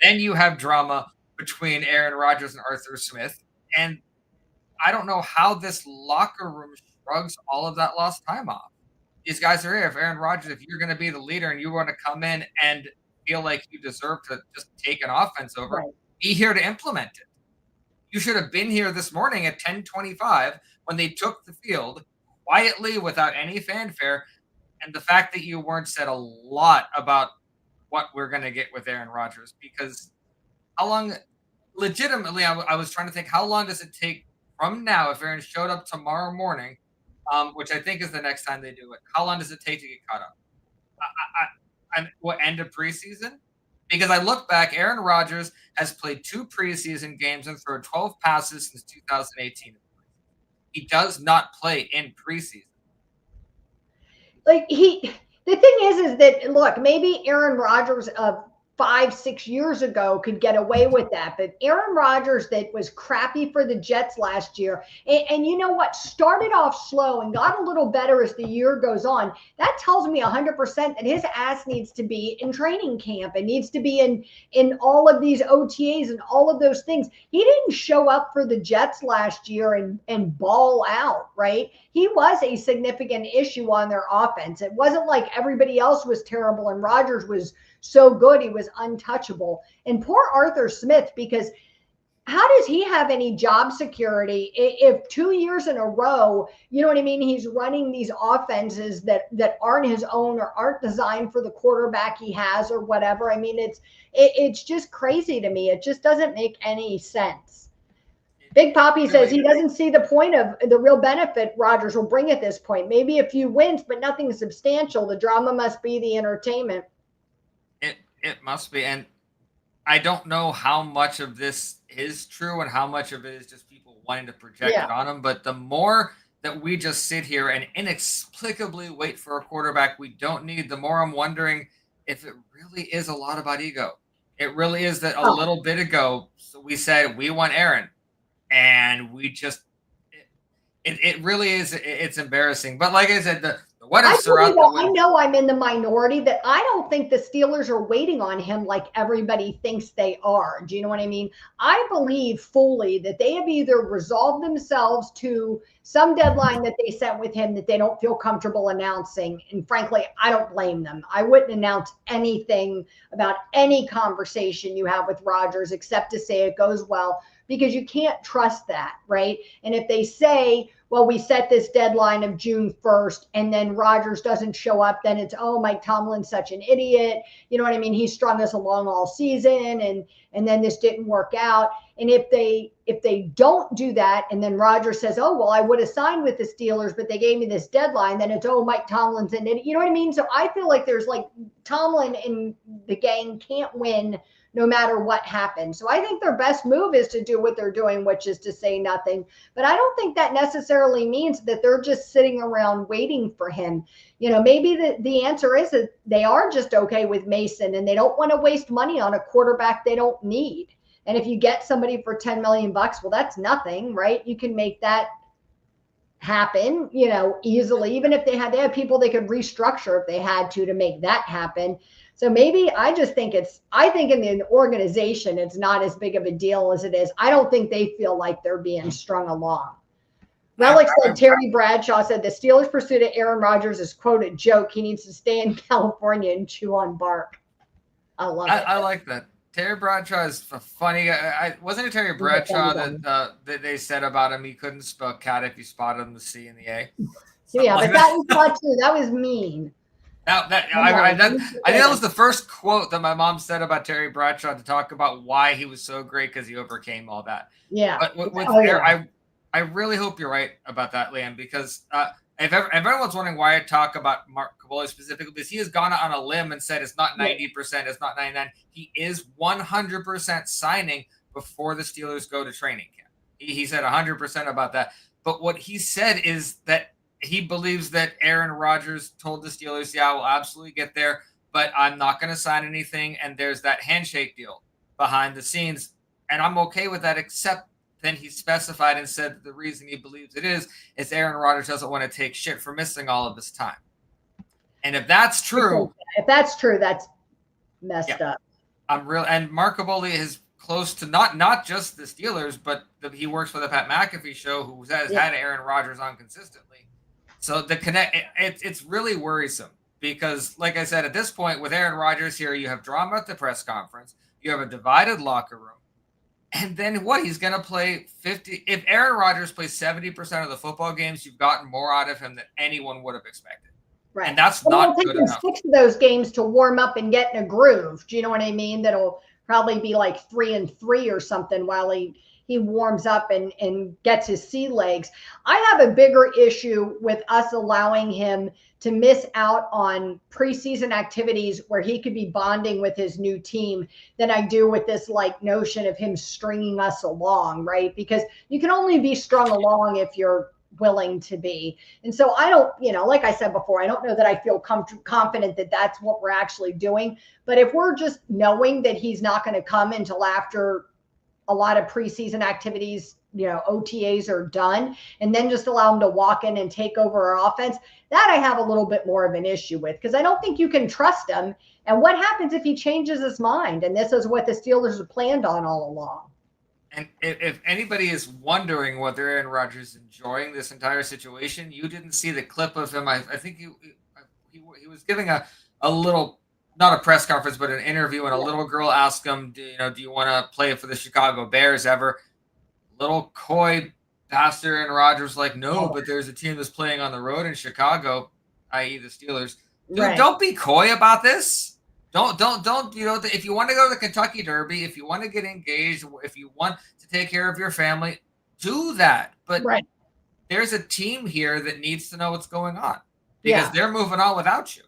Then you have drama between Aaron Rodgers and Arthur Smith. And I don't know how this locker room shrugs all of that lost time off. These guys are here. If Aaron Rodgers, if you're going to be the leader and you want to come in and feel like you deserve to just take an offense over, be here to implement it. You should have been here this morning at 10:25 when they took the field quietly without any fanfare. And the fact that you weren't said a lot about what we're going to get with Aaron Rodgers, because how long, legitimately, I was trying to think, how long does it take from now if Aaron showed up tomorrow morning, which I think is the next time they do it, how long does it take to get caught up? What end of preseason? Because I look back, Aaron Rodgers has played 2 preseason games and thrown 12 passes since 2018. He does not play in preseason. Like the thing is that, look, maybe Aaron Rodgers of 5-6 years ago could get away with that, but Aaron Rodgers that was crappy for the Jets last year, and you know what, started off slow and got a little better as the year goes on. That tells me 100% that his ass needs to be in training camp and needs to be in all of these OTAs and all of those things. He didn't show up for the Jets last year and ball out, right? He was a significant issue on their offense. It wasn't like everybody else was terrible and Rodgers was so good he was untouchable. And poor Arthur Smith, because how does he have any job security if 2 years in a row, you know what I mean, he's running these offenses that aren't his own or aren't designed for the quarterback he has or whatever? I mean, it's just crazy to me. It just doesn't make any sense. Big Poppy says he doesn't see the point of the real benefit Rodgers will bring at this point. Maybe a few wins, but nothing substantial. The drama must be the entertainment. It must be. And I don't know how much of this is true and how much of it is just people wanting to project it on him. But the more that we just sit here and inexplicably wait for a quarterback we don't need, the more I'm wondering if it really is a lot about ego. It really is that a little bit ago, so we said we want Aaron. And we just, it really is, it's embarrassing. But like I said, the what ifs are out the window. I know I'm in the minority that I don't think the Steelers are waiting on him like everybody thinks they are. Do you know what I mean? I believe fully that they have either resolved themselves to some deadline that they set with him that they don't feel comfortable announcing. And frankly, I don't blame them. I wouldn't announce anything about any conversation you have with Rodgers except to say it goes well, because you can't trust that, right? And if they say, well, we set this deadline of June 1st and then Rodgers doesn't show up, then it's, oh, Mike Tomlin's such an idiot. You know what I mean? He strung us along all season and then this didn't work out. And if they don't do that and then Rodgers says, oh, well, I would have signed with the Steelers, but they gave me this deadline, then it's, oh, Mike Tomlin's an idiot. You know what I mean? So I feel like there's like Tomlin and the gang can't win no matter what happens. So I think their best move is to do what they're doing, which is to say nothing. But I don't think that necessarily means that they're just sitting around waiting for him. You know, maybe the answer is that they are just okay with Mason and they don't want to waste money on a quarterback they don't need. And if you get somebody for $10 million, well, that's nothing, right? You can make that happen, you know, easily. Even if they had people they could restructure if they had to make that happen. So maybe I think in the organization, it's not as big of a deal as it is. I don't think they feel like they're being strung along. Relic said, Terry Bradshaw said the Steelers' pursuit of Aaron Rodgers is, quote, a joke. He needs to stay in California and chew on bark. I love it. I like that. Terry Bradshaw is a funny guy. Wasn't it Terry Bradshaw that they said about him he couldn't spell cat if you spotted him the C and the A? Yeah, but that was not true. That was mean. I think that was the first quote that my mom said about Terry Bradshaw to talk about why he was so great because he overcame all that. Yeah. But with Aaron, I really hope you're right about that, Liam, because if everyone's wondering why I talk about Mark Kaboly specifically, because he has gone on a limb and said it's not 90%, it's not 99%. He is 100% signing before the Steelers go to training camp. He said 100% about that. But what he said is that he believes that Aaron Rodgers told the Steelers, yeah, we'll absolutely get there, but I'm not going to sign anything. And there's that handshake deal behind the scenes. And I'm okay with that, except then he specified and said that the reason he believes it is Aaron Rodgers doesn't want to take shit for missing all of this time. And if that's true, that's messed up. I'm real. And Mark Kaboly is close to not just the Steelers, but he works for the Pat McAfee show, who has had Aaron Rodgers on consistently. So the connect, it's really worrisome because, like I said, at this point with Aaron Rodgers here, you have drama at the press conference, you have a divided locker room. And then what? He's going to play 50. If Aaron Rodgers plays 70% of the football games, you've gotten more out of him than anyone would have expected. Right. And that's not good enough. 6 of those games to warm up and get in a groove. Do you know what I mean? That'll probably be like 3-3 or something while he warms up and gets his sea legs. I have a bigger issue with us allowing him to miss out on preseason activities where he could be bonding with his new team than I do with this like notion of him stringing us along, right? Because you can only be strung along if you're willing to be. And so I don't, like I said before, I don't know that I feel confident that that's what we're actually doing. But if we're just knowing that he's not going to come until after a lot of preseason activities, OTAs are done, and then just allow him to walk in and take over our offense, that I have a little bit more of an issue with, because I don't think you can trust him. And what happens if he changes his mind? And this is what the Steelers have planned on all along. And if anybody is wondering whether Aaron Rodgers is enjoying this entire situation, you didn't see the clip of him. I think he was giving a little, not a press conference, but an interview, and a little girl asked him, do you want to play for the Chicago Bears ever? Little coy pastor and Rodgers like, no, but there's a team that's playing on the road in Chicago, i.e. the Steelers. Dude, Don't be coy about this. Don't, if you want to go to the Kentucky Derby, if you want to get engaged, if you want to take care of your family, do that. But there's a team here that needs to know what's going on because they're moving on without you.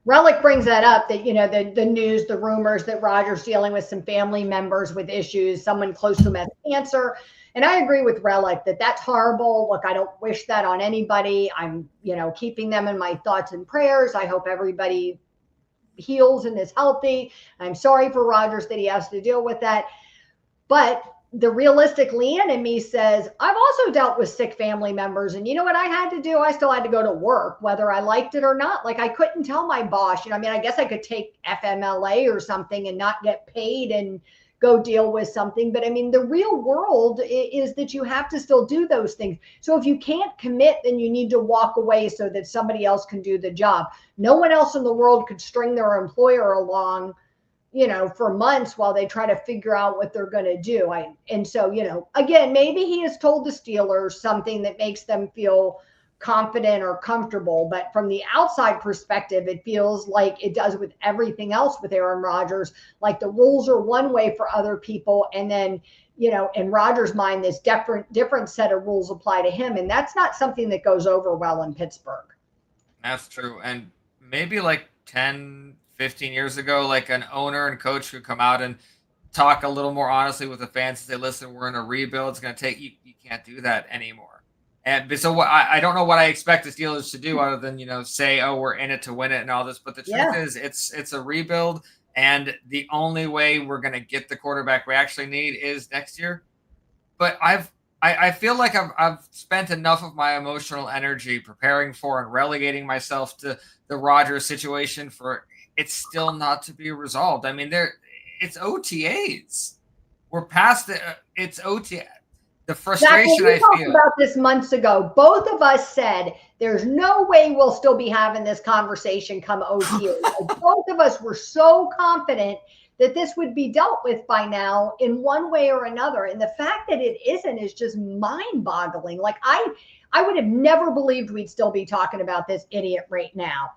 Relic brings that up, that, the news, the rumors that Rodgers dealing with some family members with issues, someone close to him has cancer. And I agree with Relic that that's horrible. Look, I don't wish that on anybody. I'm, keeping them in my thoughts and prayers. I hope everybody heals and is healthy. I'm sorry for Rodgers that he has to deal with that. But the realistic Leanne in me says, I've also dealt with sick family members. And you know what I had to do? I still had to go to work, whether I liked it or not. Like, I couldn't tell my boss, I guess I could take FMLA or something and not get paid and go deal with something. But the real world is that you have to still do those things. So if you can't commit, then you need to walk away so that somebody else can do the job. No one else in the world could string their employer along, for months while they try to figure out what they're going to do. And so, again, maybe he has told the Steelers something that makes them feel confident or comfortable, but from the outside perspective, it feels like it does with everything else with Aaron Rodgers. Like, the rules are one way for other people, and then, in Rodgers' mind, this different set of rules apply to him, and that's not something that goes over well in Pittsburgh. That's true. And maybe like 10, 15 years ago, like an owner and coach could come out and talk a little more honestly with the fans and say, listen, we're in a rebuild. It's going to take you can't do that anymore. And so I don't know what I expect the Steelers to do other than, say, oh, we're in it to win it and all this. But the truth is it's a rebuild. And the only way we're going to get the quarterback we actually need is next year. But I feel like I've spent enough of my emotional energy preparing for and relegating myself to the Rodgers situation for it's still not to be resolved. It's OTAs. We're past it's OTA. The frustration I talked feel about this months ago. Both of us said there's no way we'll still be having this conversation come OTA. Both of us were so confident that this would be dealt with by now in one way or another. And the fact that it isn't is just mind-boggling. Like, I would have never believed we'd still be talking about this idiot right now.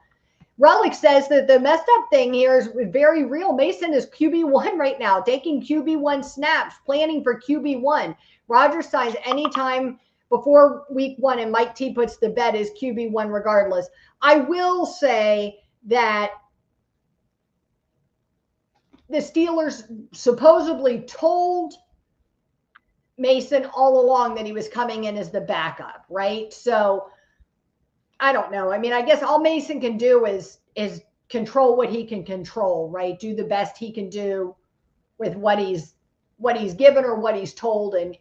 Relic says that the messed up thing here is very real. Mason is QB1 right now, taking QB1 snaps, planning for QB1. Rodgers signs anytime before week 1 and Mike T puts the bet is QB1 regardless. I will say that the Steelers supposedly told Mason all along that he was coming in as the backup, right? So I don't know. I mean, I guess all Mason can do is control what he can control, right? Do the best he can do with what he's given or what he's told, and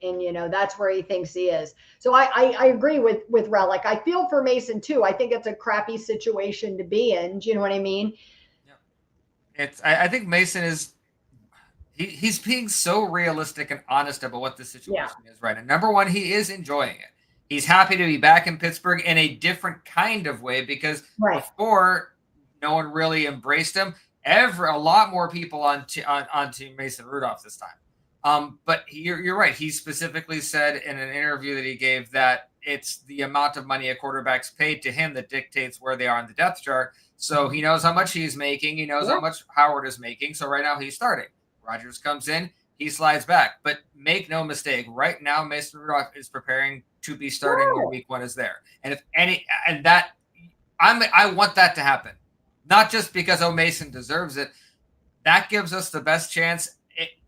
that's where he thinks he is. So I agree with Relic. I feel for Mason too. I think it's a crappy situation to be in. Do you know what I mean? Yeah. I think Mason is he's being so realistic and honest about what the situation is right. And number one, he is enjoying it. He's happy to be back in Pittsburgh in a different kind of way because before no one really embraced him. A lot more people on Team Mason Rudolph this time. But you're right. He specifically said in an interview that he gave that it's the amount of money a quarterback's paid to him that dictates where they are on the depth chart. So he knows how much he's making. He knows how much Howard is making. So right now he's starting. Rodgers comes in, he slides back. But make no mistake, right now Mason Rudolph is preparing to be starting when week 1 is there. And I want that to happen. Not just because Mason deserves it. That gives us the best chance,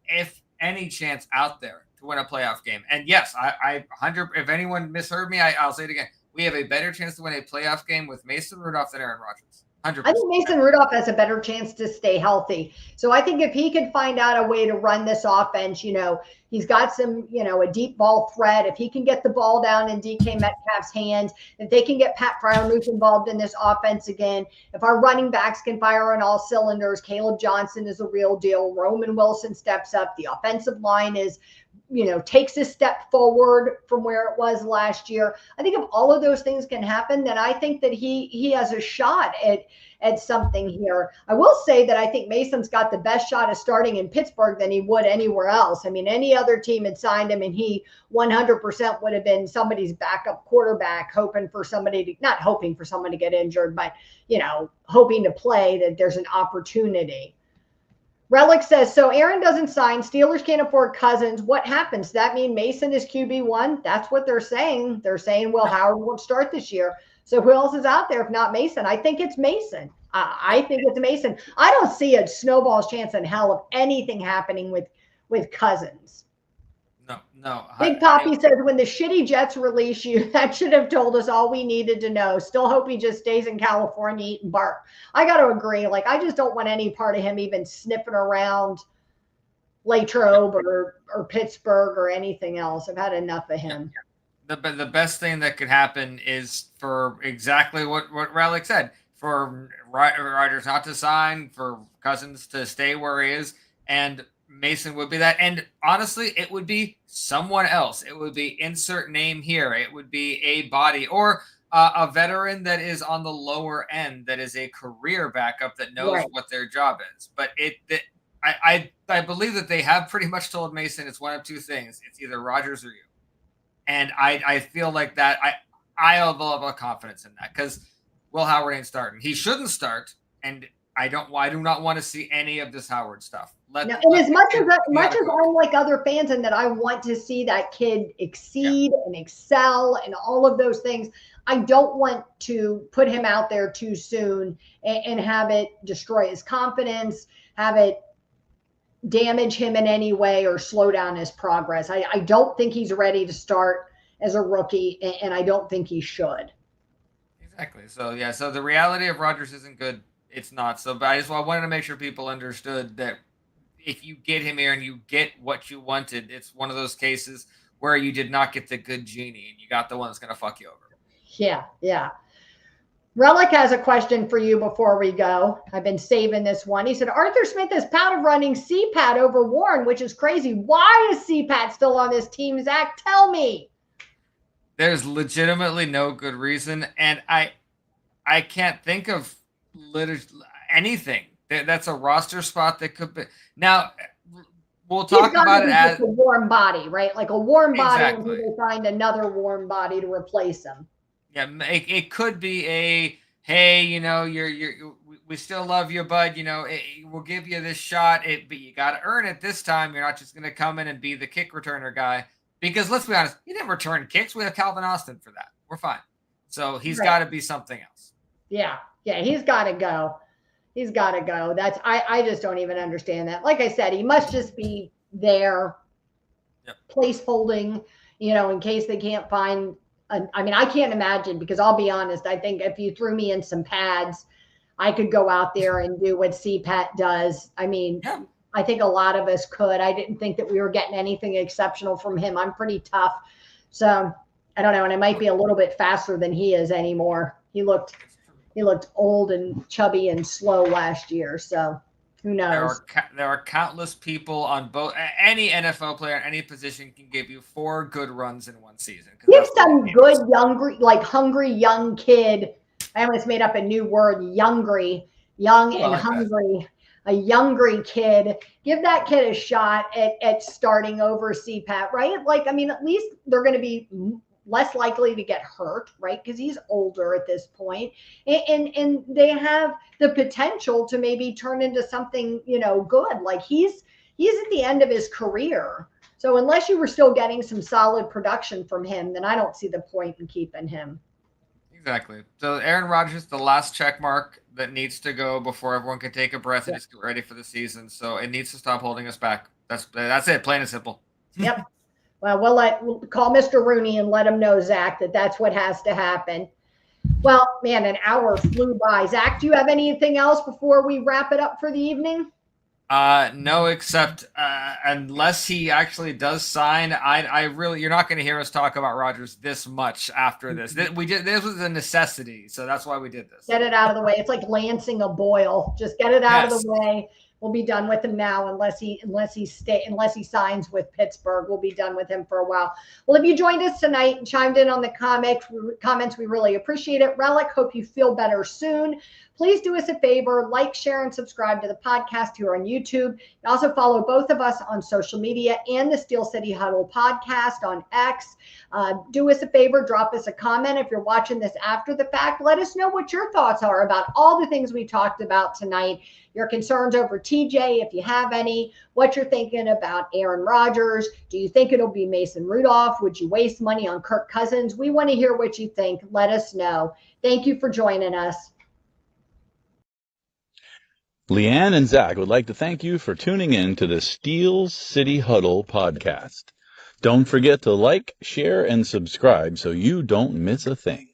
if any chance out there, to win a playoff game. And yes, if anyone misheard me, I'll say it again. We have a better chance to win a playoff game with Mason Rudolph than Aaron Rodgers. 100%. I think Mason Rudolph has a better chance to stay healthy. So I think if he could find out a way to run this offense, he's got some, a deep ball threat. If he can get the ball down in DK Metcalf's hands, if they can get Pat Freiermuth involved in this offense again, if our running backs can fire on all cylinders, Caleb Johnson is a real deal. Roman Wilson steps up. The offensive line is, takes a step forward from where it was last year. I think if all of those things can happen, then I think that he has a shot at something here. I will say that I think Mason's got the best shot of starting in Pittsburgh than he would anywhere else. I mean, any other team had signed him and he 100% would have been somebody's backup quarterback, not hoping for someone to get injured, but, hoping to play, that there's an opportunity. Relic says, so Aaron doesn't sign. Steelers can't afford Cousins. What happens? Does that mean Mason is QB1? That's what they're saying. They're saying, well, Howard won't start this year. So who else is out there if not Mason? I think it's Mason. I think it's Mason. I don't see a snowball's chance in hell of anything happening with Cousins. No. Big Poppy says, when the shitty Jets release you, that should have told us all we needed to know. Still hope he just stays in California eating bark. I got to agree. I just don't want any part of him even sniffing around Latrobe or Pittsburgh or anything else. I've had enough of him. The best thing that could happen is for exactly what Relic said, for Rodgers not to sign, for Cousins to stay where he is, and Mason would be that. And honestly, it would be someone else. It would be insert name here. It would be a body or a veteran that is on the lower end, that is a career backup that knows what their job is. But I believe that they have pretty much told Mason it's one of two things. It's either Rodgers or you. And I feel like that I have a level of confidence in that, because Will Howard ain't starting. He shouldn't start, and I do not want to see any of this Howard stuff. And as much as I'm like other fans, and that I want to see that kid exceed and excel and all of those things, I don't want to put him out there too soon and have it destroy his confidence, have it damage him in any way or slow down his progress. I don't think he's ready to start as a rookie, and I don't think he should. Exactly. So the reality of Rodgers isn't good. It's not. So, but I wanted to make sure people understood that if you get him here and you get what you wanted, it's one of those cases where you did not get the good genie and you got the one that's going to fuck you over. Yeah. Relic has a question for you before we go. I've been saving this one. He said, Arthur Smith is proud of running CPAT over Warren, which is crazy. Why is CPAT still on this team, Zach? Tell me. There's legitimately no good reason. And I can't think of anything that's a roster spot that could be. Now, we'll talk about it as a warm body, right? Like a warm body, and they find another warm body to replace him. Yeah, it could be hey, we still love you, bud. We'll give you this shot, but you got to earn it this time. You're not just going to come in and be the kick returner guy. Because let's be honest, he didn't return kicks. We have Calvin Austin for that. We're fine. So he's Right. got to be something else. Yeah, he's got to go. He's got to go. That's I just don't even understand that. Like I said, he must just be there, place holding, in case they can't find. I mean, I can't imagine, because I'll be honest. I think if you threw me in some pads, I could go out there and do what CPAT does. I mean, I think a lot of us could. I didn't think that we were getting anything exceptional from him. I'm pretty tough, so I don't know. And I might be a little bit faster than he is anymore. He looked old and chubby and slow last year. So who knows? There are countless people on both. Any NFL player in any position can give you 4 good runs in one season. Give some good hungry young kid. I almost made up a new word, young and hungry. A youngry kid. Give that kid a shot at starting over CPAT, right? Like, I mean, at least they're going to be less likely to get hurt, right? Because he's older at this point, and they have the potential to maybe turn into something, good. Like he's at the end of his career. So unless you were still getting some solid production from him, then I don't see the point in keeping him. Exactly. So Aaron Rodgers, the last check mark that needs to go before everyone can take a breath and just get ready for the season. So it needs to stop holding us back. That's it, plain and simple. Yep. Well, we'll call Mr. Rooney and let him know, Zach, that's what has to happen. Well, man, an hour flew by. Zach, do you have anything else before we wrap it up for the evening? No, except unless he actually does sign, you're not going to hear us talk about Rodgers this much after this. This was a necessity, so that's why we did this. Get it out of the way. It's like lancing a boil. Just get it out of the way. We'll be done with him now, unless he signs with Pittsburgh. We'll be done with him for a while. Well, if you joined us tonight and chimed in on the comments, we really appreciate it. Relic, hope you feel better soon. Please do us a favor, like, share, and subscribe to the podcast here on YouTube. And also follow both of us on social media and the Steel City Huddle podcast on X. Do us a favor, drop us a comment if you're watching this after the fact. Let us know what your thoughts are about all the things we talked about tonight. Your concerns over TJ, if you have any, what you're thinking about Aaron Rodgers. Do you think it'll be Mason Rudolph? Would you waste money on Kirk Cousins? We want to hear what you think. Let us know. Thank you for joining us. Leanne and Zach would like to thank you for tuning in to the Steel City Huddle podcast. Don't forget to like, share, and subscribe so you don't miss a thing.